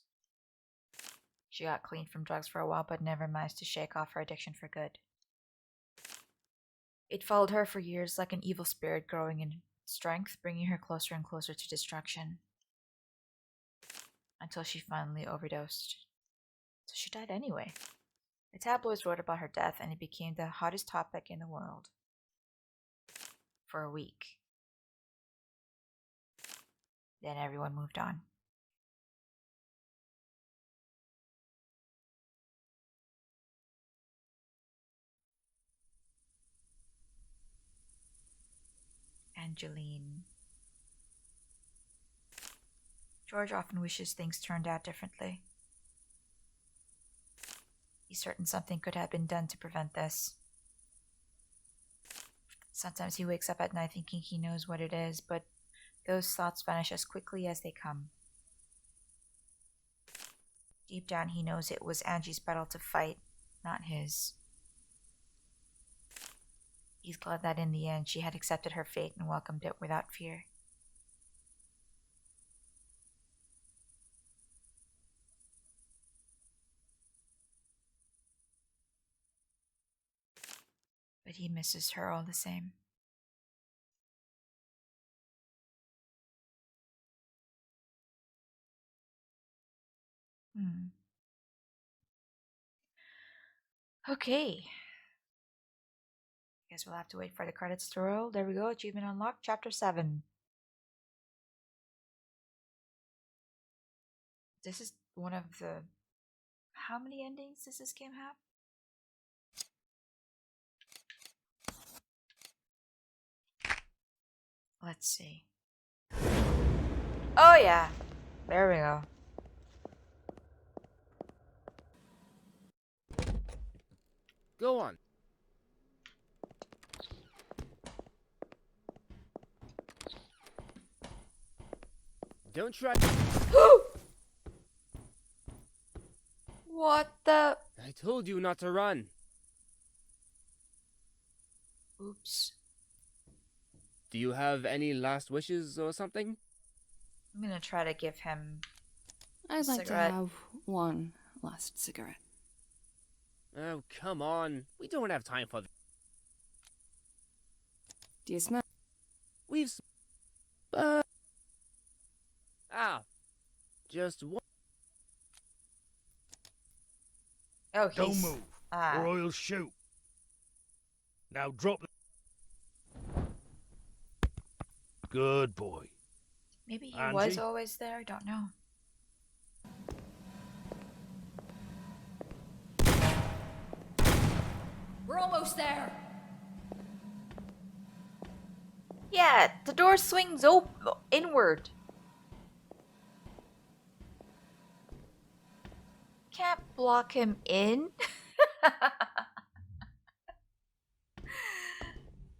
She got clean from drugs for a while but never managed to shake off her addiction for good. It followed her for years like an evil spirit, growing in strength, bringing her closer and closer to destruction. Until she finally overdosed. So she died anyway. The tabloids wrote about her death and it became the hottest topic in the world. For a week. Then everyone moved on. Angeline. George often wishes things turned out differently. He's certain something could have been done to prevent this. Sometimes he wakes up at night thinking he knows what it is, but those thoughts vanish as quickly as they come. Deep down, he knows it was Angie's battle to fight, not his. He's glad that in the end she had accepted her fate and welcomed it without fear. But he misses her all the same. Okay. Guess we'll have to wait for the credits to roll. There we go. Achievement unlocked. Chapter 7. This is one of the... How many endings does this game have? Let's see. Oh yeah. There we go. Go on. Don't try. What the? I told you not to run. Oops. Do you have any last wishes or something? I'm gonna try to give him I'd like to cigarette. have one last cigarette. Oh, come on. We don't have time for that. Do you smell? We've... Just one... Oh, he's... Don't move, or I'll shoot. Now drop the... Good boy. Maybe he Angie? was always there, I don't know. We're almost there. Yeah, the door swings inward. Can't block him in.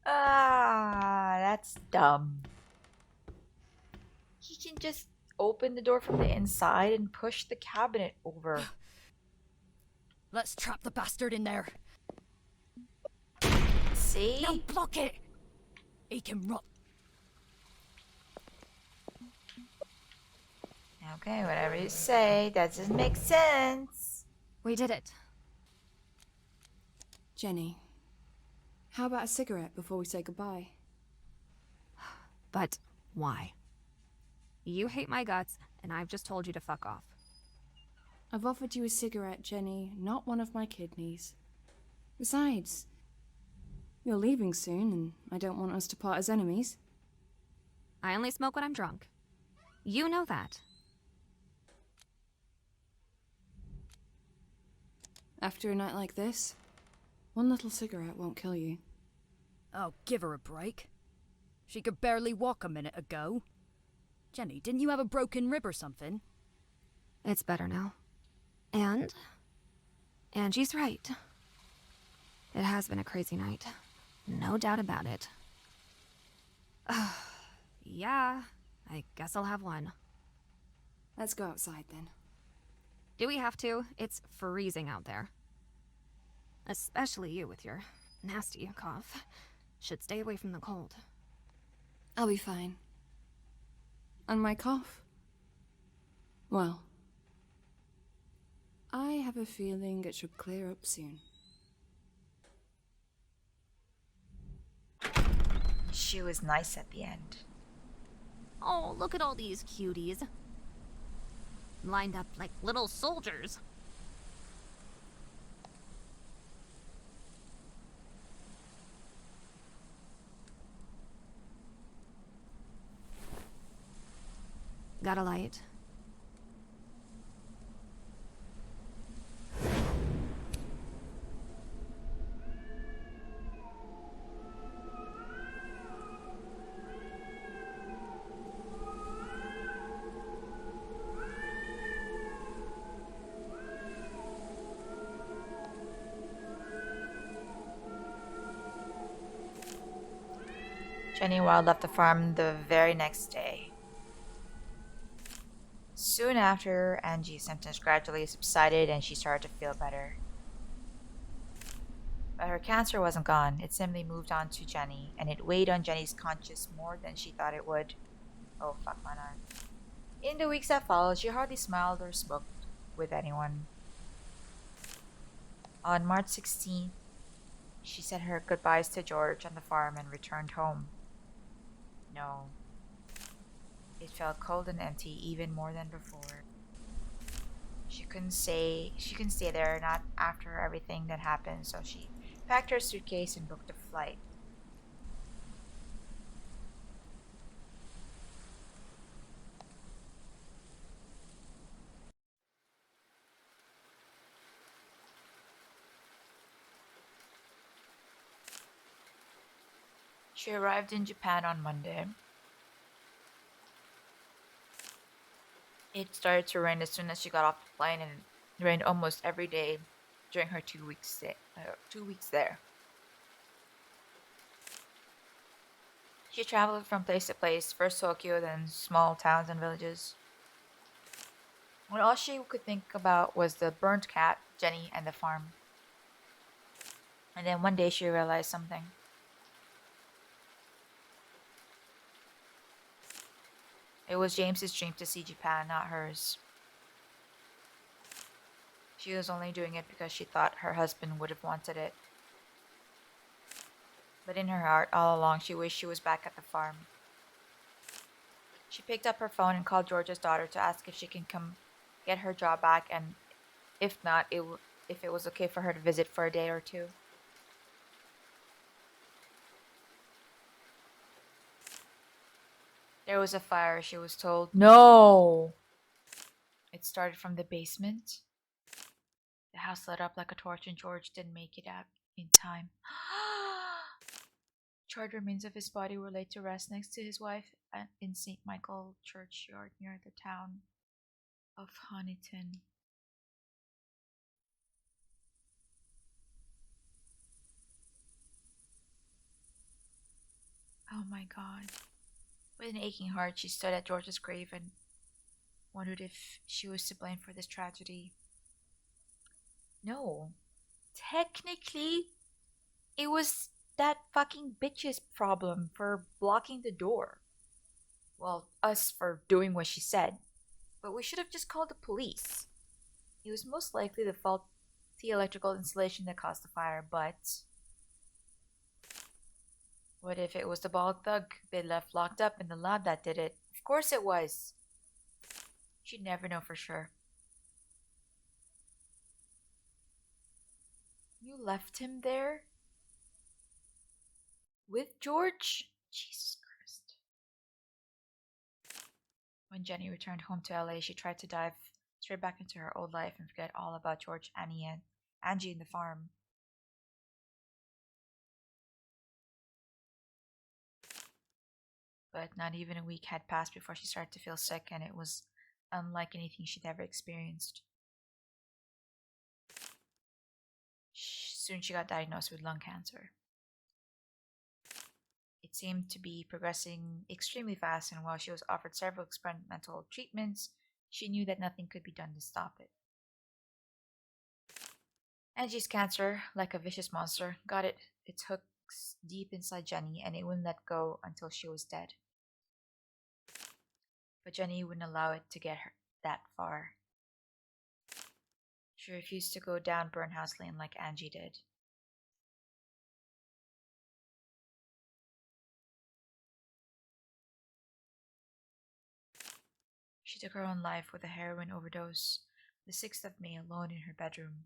That's dumb. He can just open the door from the inside and push the cabinet over. Let's trap the bastard in there. See? Now block it! He can rot. Okay, whatever you say. That doesn't make sense. We did it. Jenny, how about a cigarette before we say goodbye? But why? You hate my guts, and I've just told you to fuck off. I've offered you a cigarette, Jenny, not one of my kidneys. Besides, you're leaving soon, and I don't want us to part as enemies. I only smoke when I'm drunk. You know that. After a night like this, one little cigarette won't kill you. Oh, give her a break. She could barely walk a minute ago. Jenny, didn't you have a broken rib or something? It's better now. And Angie's right. It has been a crazy night. No doubt about it. Yeah, I guess I'll have one. Let's go outside then. Do we have to? It's freezing out there. Especially you with your nasty cough. Should stay away from the cold. I'll be fine. And my cough? Well, I have a feeling it should clear up soon. She was nice at the end. Oh, look at all these cuties. Lined up like little soldiers. Got a light? Jenny Wild left the farm the very next day. Soon after, Angie's symptoms gradually subsided and she started to feel better. But her cancer wasn't gone. It simply moved on to Jenny, and it weighed on Jenny's conscience more than she thought it would. Oh, fuck my arm. In the weeks that followed, she hardly smiled or spoke with anyone. On March 16th, she said her goodbyes to George on the farm and returned home. No. It felt cold and empty, even more than before. She couldn't stay there, not after everything that happened, so she packed her suitcase and booked a flight. She arrived in Japan on Monday. It started to rain as soon as she got off the plane, and it rained almost every day during her 2 weeks there. She traveled from place to place, first Tokyo, then small towns and villages. When all she could think about was the burnt cat, Jenny, and the farm. And then one day she realized something. It was James's dream to see Japan, not hers. She was only doing it because she thought her husband would have wanted it. But in her heart, all along, she wished she was back at the farm. She picked up her phone and called George's daughter to ask if she can come get her job back, and if not, if it was okay for her to visit for a day or two. There was a fire, she was told. No! It started from the basement. The house lit up like a torch and George didn't make it out in time. Charred remains of his body were laid to rest next to his wife in St. Michael churchyard near the town of Honiton. Oh my god. With an aching heart, she stood at George's grave and Wondered if she was to blame for this tragedy. No. Technically, it was that fucking bitch's problem for blocking the door. Well, us for doing what she said. But we should have just called the police. It was most likely the faulty electrical installation that caused the fire, but what if it was the bald thug they left locked up in the lab that did it? Of course it was. She'd never know for sure. You left him there? With George? Jesus Christ. When Jenny returned home to LA, she tried to dive straight back into her old life and forget all about George, Annie, and Angie and the farm. But not even a week had passed before she started to feel sick, and it was unlike anything she'd ever experienced. Soon she got diagnosed with lung cancer. It seemed to be progressing extremely fast, and while she was offered several experimental treatments, she knew that nothing could be done to stop it. Angie's cancer, like a vicious monster, got its hooks deep inside Jenny, and it wouldn't let go until she was dead. But Jenny wouldn't allow it to get her that far. She refused to go down Burnhouse Lane like Angie did. She took her own life with a heroin overdose, the 6th of May, alone in her bedroom.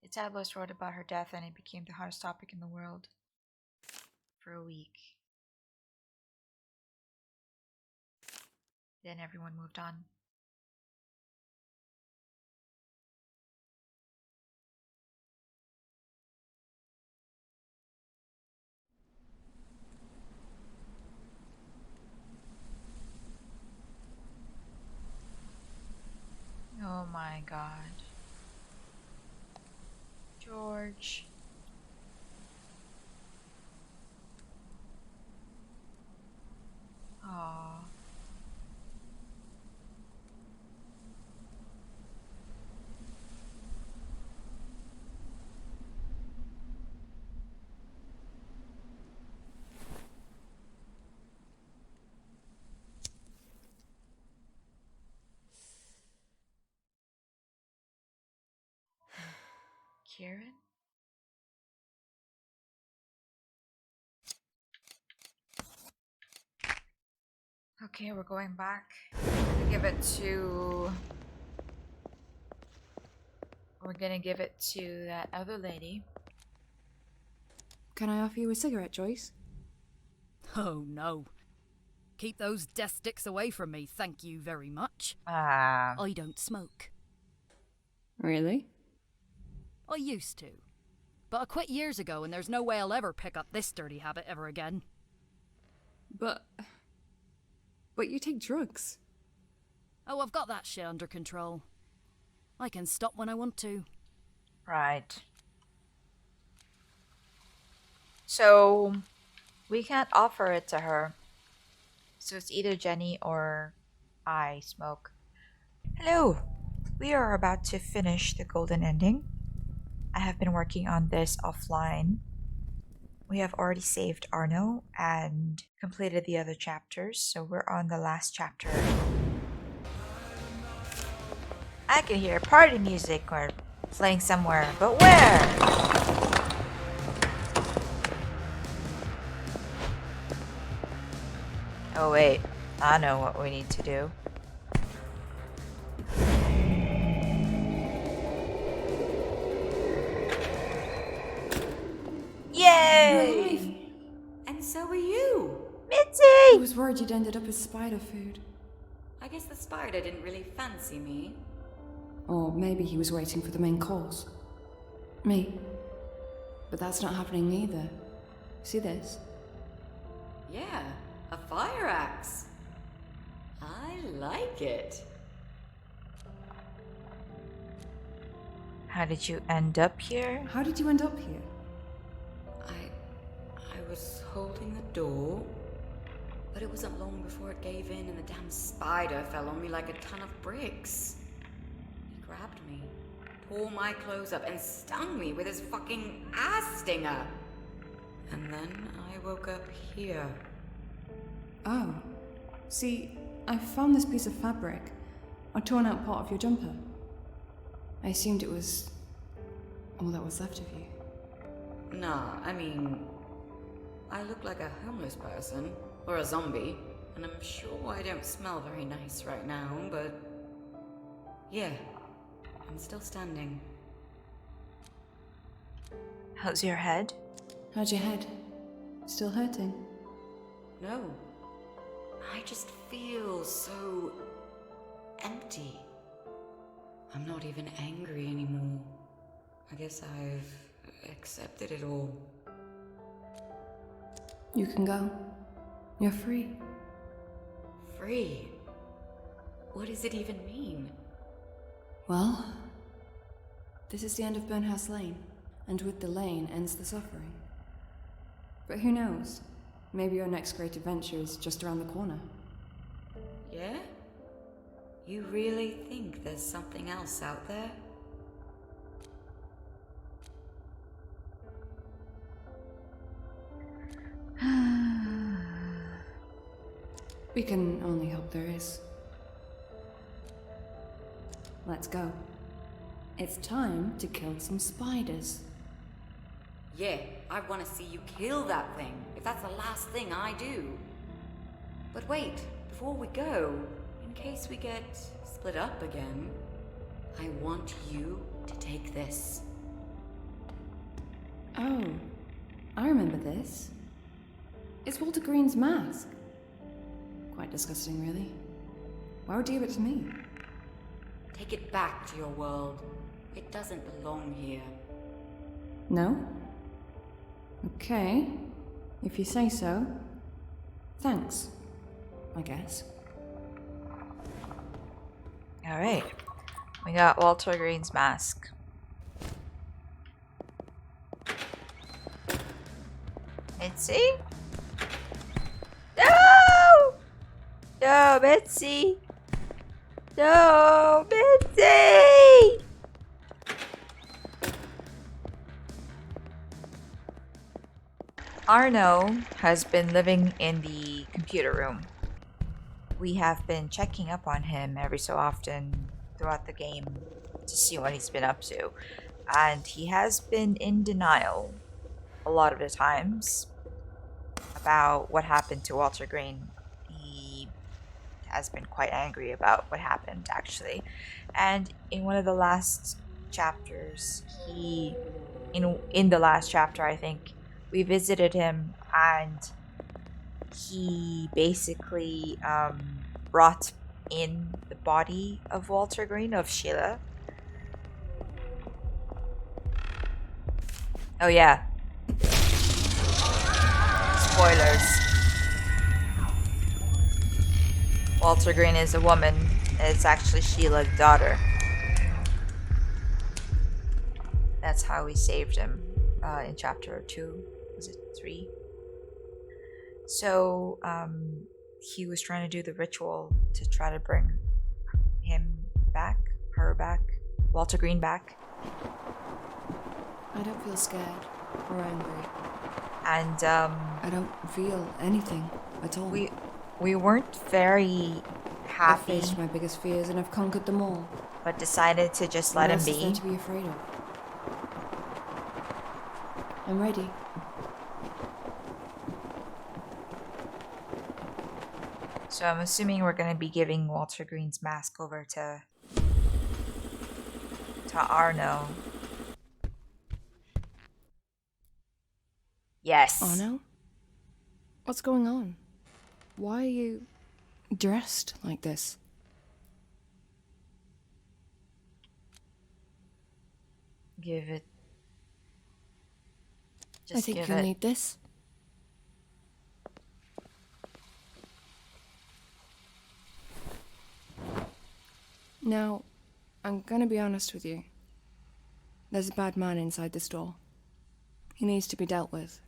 The tabloids wrote about her death, and it became the hottest topic in the world for a week. Then everyone moved on. Oh my God. George. Aww. Kieran? Okay, we're going back. We're gonna give it to that other lady. Can I offer you a cigarette, Joyce? Oh no. Keep those death sticks away from me, thank you very much. Ah. I don't smoke. Really? I used to. But I quit years ago, and there's no way I'll ever pick up this dirty habit ever again. But you take drugs. Oh, I've got that shit under control. I can stop when I want to. Right. So, we can't offer it to her. So it's either Jenny or I smoke. Hello! We are about to finish the golden ending. I have been working on this offline. We have already saved Arno and completed the other chapters, so we're on the last chapter. I can hear party music or playing somewhere, but where? Oh wait, I know what we need to do. Yay! And so are you. Mitzi! I was worried you'd ended up as spider food. I guess the spider didn't really fancy me. Or maybe he was waiting for the main course. Me. But that's not happening either. See this? Yeah, a fire axe. I like it. How did you end up here? How did you end up here? I was holding the door, but it wasn't long before it gave in and the damn spider fell on me like a ton of bricks. He grabbed me, tore my clothes up, and stung me with his fucking ass stinger. And then I woke up here. Oh. See, I found this piece of fabric. A torn out part of your jumper. I assumed it was all that was left of you. Nah, I mean, I look like a homeless person, or a zombie, and I'm sure I don't smell very nice right now, but yeah, I'm still standing. How's your head? How's your head? Still hurting? No, I just feel so empty. I'm not even angry anymore. I guess I've accepted it all. You can go. You're free. Free? What does it even mean? Well, this is the end of Burnhouse Lane, and with the lane ends the suffering. But who knows? Maybe your next great adventure is just around the corner. Yeah? You really think there's something else out there? We can only hope there is. Let's go. It's time to kill some spiders. Yeah, I want to see you kill that thing, if that's the last thing I do. But wait, before we go, in case we get split up again, I want you to take this. Oh, I remember this. It's Walter Green's mask. Quite disgusting, really. Why would you give it to me? Take it back to your world. It doesn't belong here. No? Okay. If you say so. Thanks, I guess. Alright. We got Walter Green's mask. Mitzi? No! No, Mitzi! No, Mitzi! Arno has been living in the computer room. We have been checking up on him every so often throughout the game to see what he's been up to. And he has been in denial a lot of the times about what happened to Walter Green. He has been quite angry about what happened, actually. And in one of the last chapters, in the last chapter, I think, we visited him, and he basically brought in the body of Walter Green, of Sheila. Oh yeah. Spoilers. Walter Green is a woman. It's actually Sheila's daughter. That's how we saved him in chapter 2. Was it 3? So, he was trying to do the ritual to try to bring him back, her back, Walter Green back. I don't feel scared or angry. And, I don't feel anything at all. We weren't very happy. I faced my biggest fears and I've conquered them all. But decided to just let him be. What else is there to be afraid of? I'm ready. So I'm assuming we're going to be giving Walter Green's mask over to Arno. Yes. Arno? What's going on? Why are you dressed like this? Give it. I think you'll need this. Now, I'm gonna be honest with you. There's a bad man inside this door. He needs to be dealt with.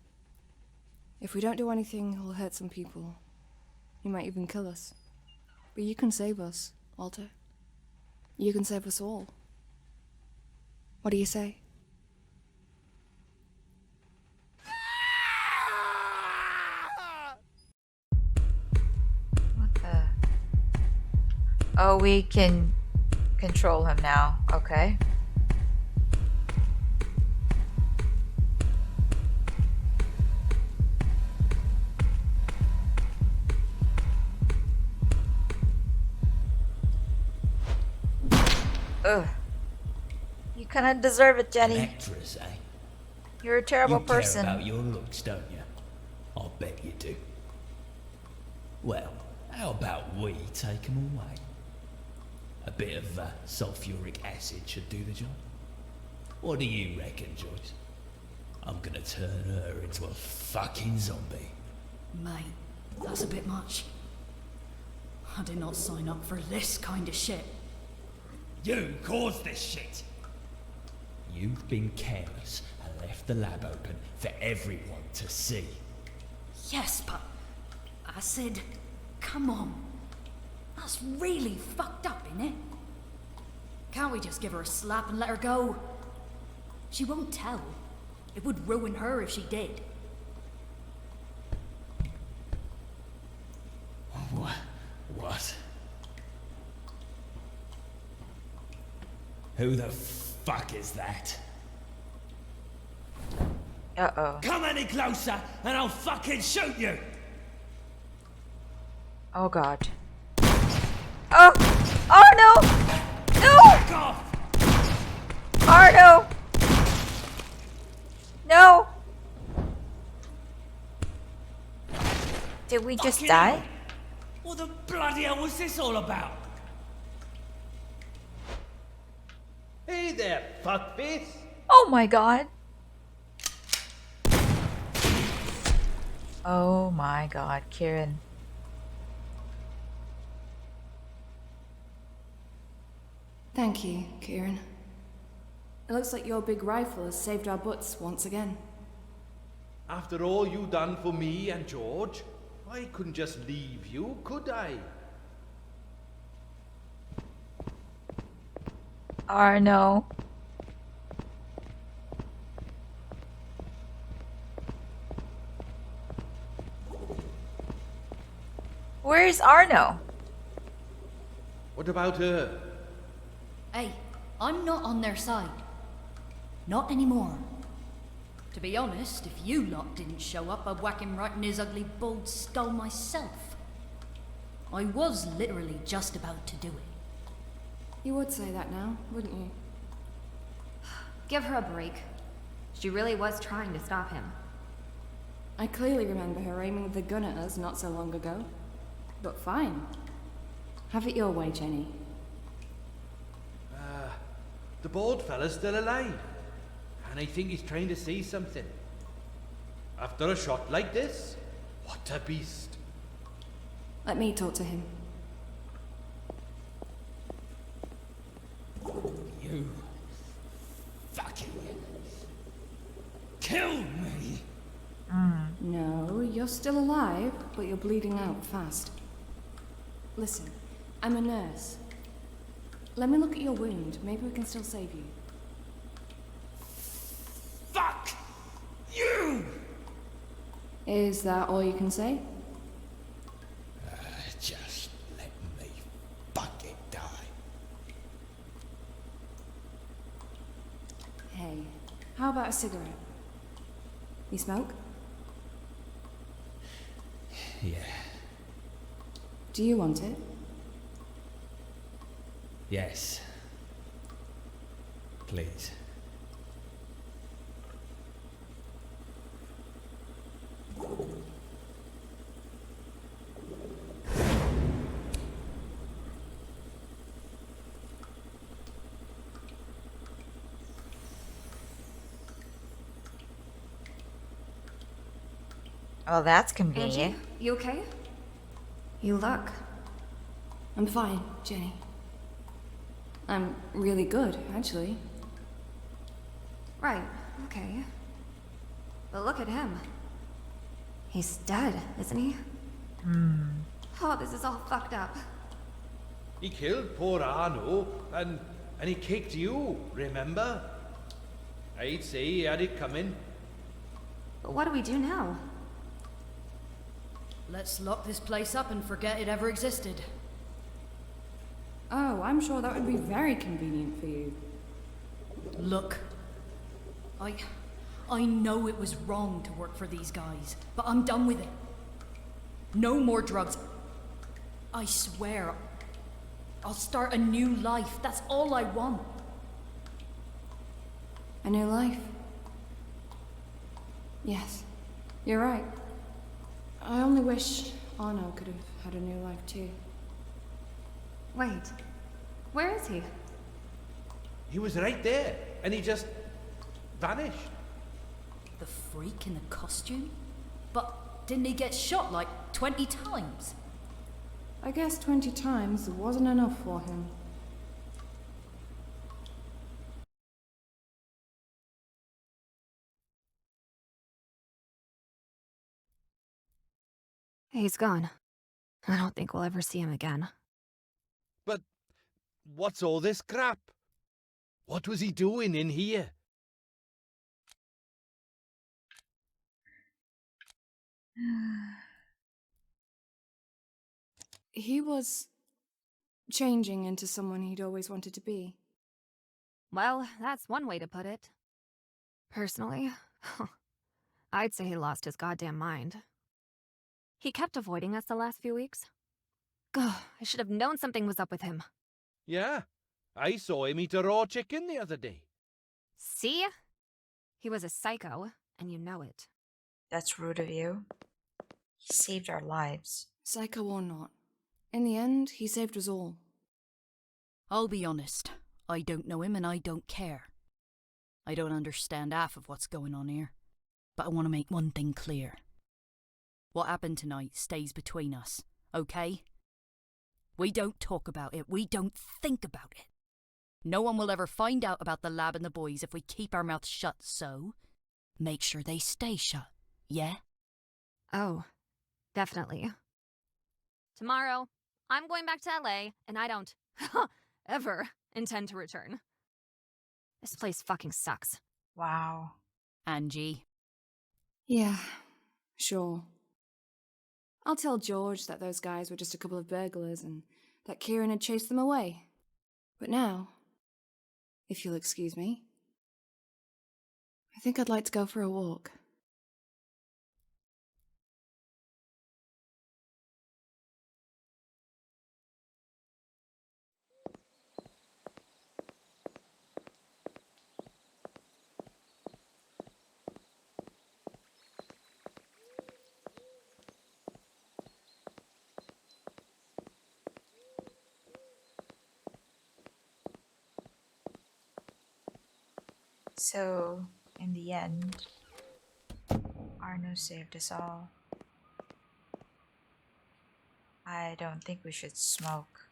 If we don't do anything, he'll hurt some people. He might even kill us. But you can save us, Walter. You can save us all. What do you say? What the? Oh, we can control him now. Okay. Ugh. You kinda deserve it, Jenny. An actress, eh? You're a terrible you person. care about your looks, don't you? I'll bet you do. Well, how about we take them away? A bit of sulfuric acid should do the job. What do you reckon, Joyce? I'm gonna turn her into a fucking zombie. Mate, that's a bit much. I did not sign up for this kind of shit. You caused this shit! You've been careless and left the lab open for everyone to see. Yes, but I said, come on. That's really fucked up, innit? Can't we just give her a slap and let her go? She won't tell. It would ruin her if she did. What? Who the fuck is that? Uh-oh. Come any closer and I'll fucking shoot you! Oh god. Oh! Oh no! No! Back off! Arno! No! Did we just Fucking die? hell. What the bloody hell was this all about? Hey there, fuckface. Oh my god. Oh my god, Kieran. Thank you, Kieran. It looks like your big rifle has saved our butts once again. After all you done for me and George, I couldn't just leave you, could I? Arno. Where's Arno? What about her? Hey, I'm not on their side. Not anymore. To be honest, if you lot didn't show up, I'd whack him right in his ugly bald skull myself. I was literally just about to do it. You would say that now, wouldn't you? Give her a break. She really was trying to stop him. I clearly remember her aiming the gun at us not so long ago. But fine. Have it your way, Jenny. The bald fella's still alive. And I think he's trying to say something. After a shot like this, what a beast. Let me talk to him. You fucking kill me. No, you're still alive, but you're bleeding out fast. Listen, I'm a nurse. Let me look at your wound. Maybe we can still save you. Fuck you! Is that all you can say? Just let me fucking die. Hey, how about a cigarette? You smoke? Yeah. Do you want it? Yes. Please. Oh, that's convenient. Angie, you okay? You look. I'm fine, Jenny. I'm really good, actually. Right, okay. But look at him. He's dead, isn't he? Oh, this is all fucked up. He killed poor Arno, and he kicked you, remember? I'd say he had it coming. But what do we do now? Let's lock this place up and forget it ever existed. Oh, I'm sure that would be very convenient for you. Look, I know it was wrong to work for these guys, but I'm done with it. No more drugs. I swear, I'll start a new life. That's all I want. A new life? Yes, you're right. I only wish Arno could have had a new life too. Wait, where is he? He was right there, and he just vanished. The freak in the costume? But didn't he get shot like 20 times? I guess 20 times wasn't enough for him. He's gone. I don't think we'll ever see him again. But what's all this crap? What was he doing in here? He was changing into someone he'd always wanted to be. Well, that's one way to put it. Personally, I'd say he lost his goddamn mind. He kept avoiding us the last few weeks. Ugh, I should have known something was up with him. Yeah, I saw him eat a raw chicken the other day. See? He was a psycho, and you know it. That's rude of you. He saved our lives. Psycho or not, in the end, he saved us all. I'll be honest. I don't know him and I don't care. I don't understand half of what's going on here. But I want to make one thing clear. What happened tonight stays between us, okay? We don't talk about it. We don't think about it. No one will ever find out about the lab and the boys if we keep our mouths shut, so make sure they stay shut, yeah? Oh, definitely. Tomorrow, I'm going back to LA, and I don't ever intend to return. This place fucking sucks. Wow. Angie. Yeah, sure. I'll tell George that those guys were just a couple of burglars and that Kieran had chased them away. But now, if you'll excuse me, I think I'd like to go for a walk. So, in the end, Arno saved us all. I don't think we should smoke.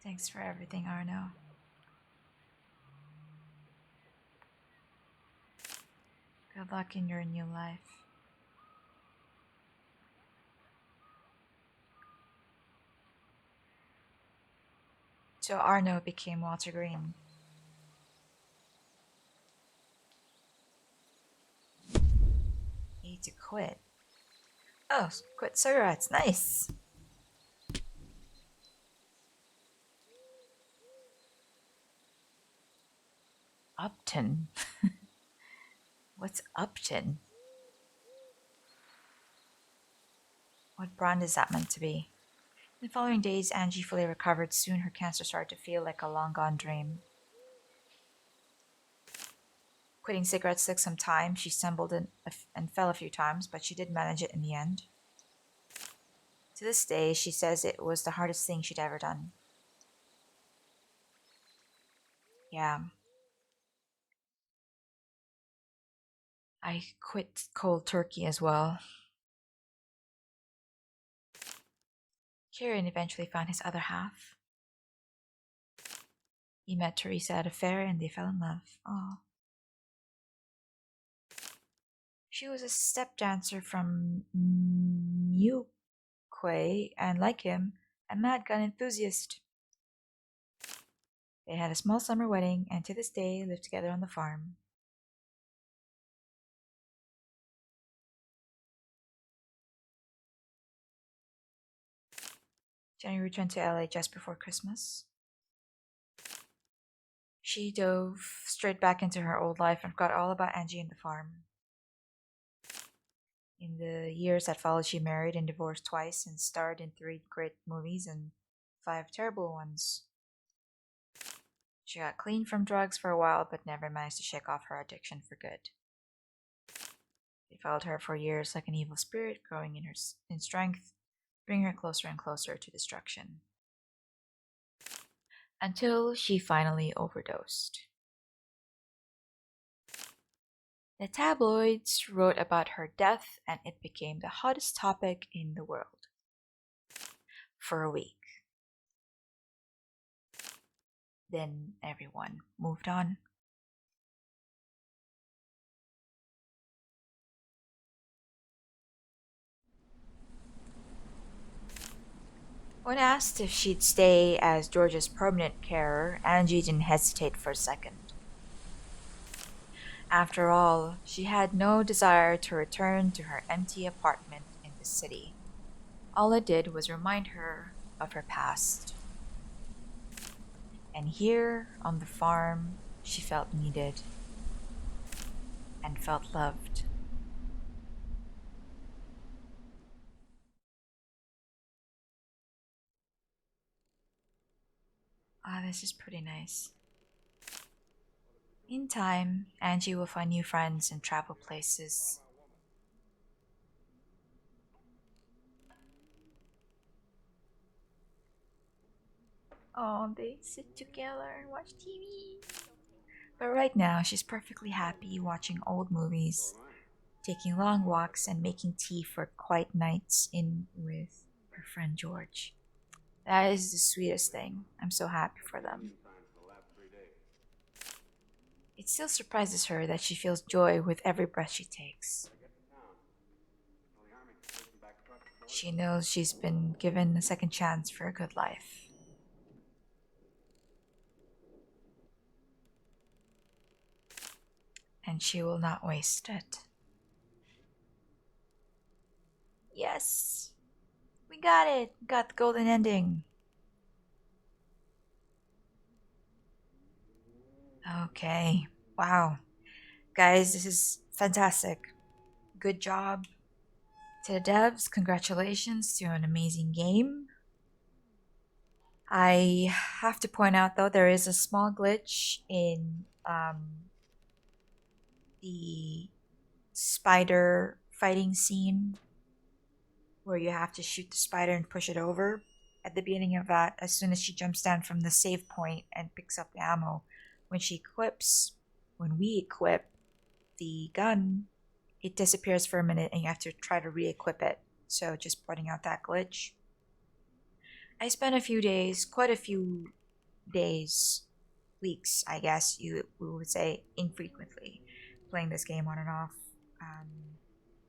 Thanks for everything, Arno. Good luck in your new life. So Arno became Walter Green. Need to quit. Oh, quit cigarettes. Nice. Upton. What's Upton? What brand is that meant to be? In the following days, Angie fully recovered. Soon her cancer started to feel like a long-gone dream. Quitting cigarettes took some time. She stumbled and fell a few times, but she did manage it in the end. To this day, she says it was the hardest thing she'd ever done. Yeah. I quit cold turkey as well. Kieran eventually found his other half. He met Teresa at a fair and they fell in love. Oh. She was a step dancer from New Quay and, like him, a mad gun enthusiast. They had a small summer wedding and to this day live together on the farm. Jenny returned to LA just before Christmas. She dove straight back into her old life and forgot all about Angie and the farm. In the years that followed, she married and divorced twice and starred in 3 great movies and 5 terrible ones. She got clean from drugs for a while but never managed to shake off her addiction for good. It followed her for years like an evil spirit, growing in strength, bringing her closer and closer to destruction. Until she finally overdosed. The tabloids wrote about her death and it became the hottest topic in the world. For a week. Then everyone moved on. When asked if she'd stay as George's permanent carer, Angie didn't hesitate for a second. After all, she had no desire to return to her empty apartment in the city. All it did was remind her of her past. And here, on the farm, she felt needed and felt loved. Ah, this is pretty nice. In time, Angie will find new friends and travel places. Oh, they sit together and watch TV. But right now, she's perfectly happy watching old movies, taking long walks, and making tea for quiet nights in with her friend George. That is the sweetest thing. I'm so happy for them. It still surprises her that she feels joy with every breath she takes. She knows she's been given a second chance for a good life. And she will not waste it. Yes! We got it! Got the golden ending. Okay. Wow. Guys, this is fantastic. Good job to the devs. Congratulations to an amazing game. I have to point out, though, there is a small glitch in the spider fighting scene where you have to shoot the spider and push it over. At the beginning of that, as soon as she jumps down from the save point and picks up the ammo, when we equip the gun, it disappears for a minute and you have to try to re-equip it. So just pointing out that glitch. I spent quite a few days, weeks, I guess we would say, infrequently playing this game on and off,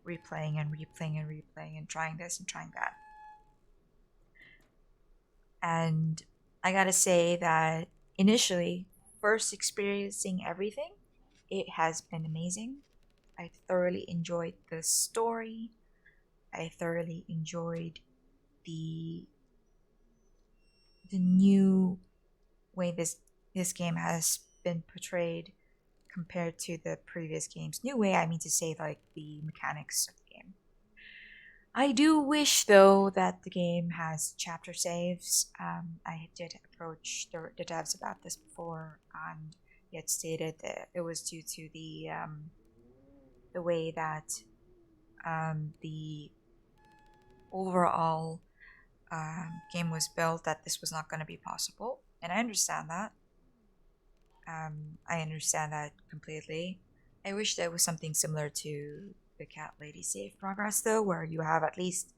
replaying and trying this and trying that. And I gotta say that initially, first experiencing everything, it has been amazing. I thoroughly enjoyed the story. I thoroughly enjoyed the new way this game has been portrayed compared to the previous games. New way, I mean to say, like, the mechanics of the game. I do wish, though, that the game has chapter saves. I did approach the devs about this before, and yet stated that it was due to the way that the overall game was built, that this was not going to be possible. And I understand that. I understand that completely. I wish there was something similar to the Cat Lady Save Progress, though, where you have at least,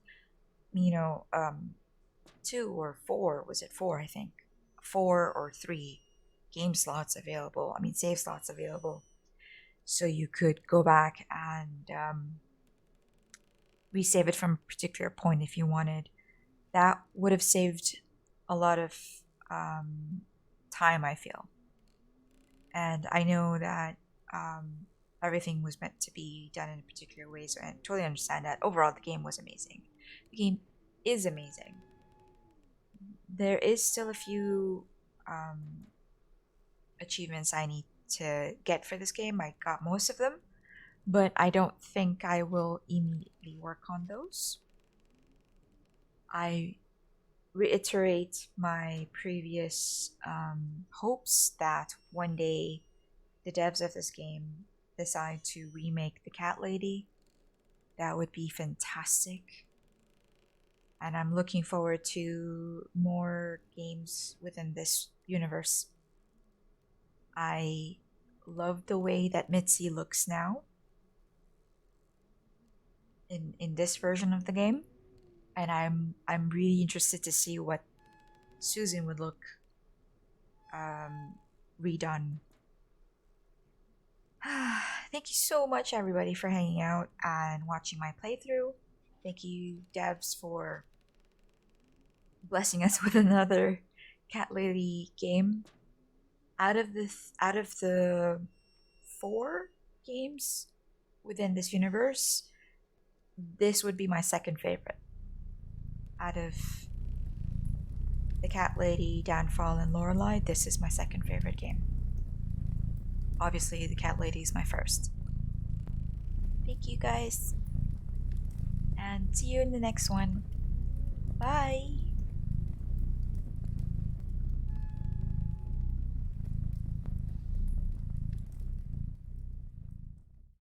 2 or 4, was it 4, I think? 4 or 3 game slots available, save slots available. So you could go back and resave it from a particular point if you wanted. That would have saved a lot of time, I feel. And I know that everything was meant to be done in a particular way, so I totally understand that. Overall, the game was amazing. The game is amazing. There is still a few achievements I need to get for this game. I got most of them, but I don't think I will immediately work on those. I reiterate my previous hopes that one day the devs of this game decide to remake the Cat Lady. That would be fantastic. And I'm looking forward to more games within this universe. I love the way that Mitzi looks now in this version of the game, and I'm really interested to see what Susan would look redone. Thank you so much, everybody, for hanging out and watching my playthrough. Thank you, devs, for blessing us with another Cat Lady game. Out of the 4 games within this universe, this would be my second favorite. Out of the Cat Lady, Downfall, and Lorelei, this is my second favorite game. Obviously, the Cat Lady is my first. Thank you, guys. And see you in the next one. Bye!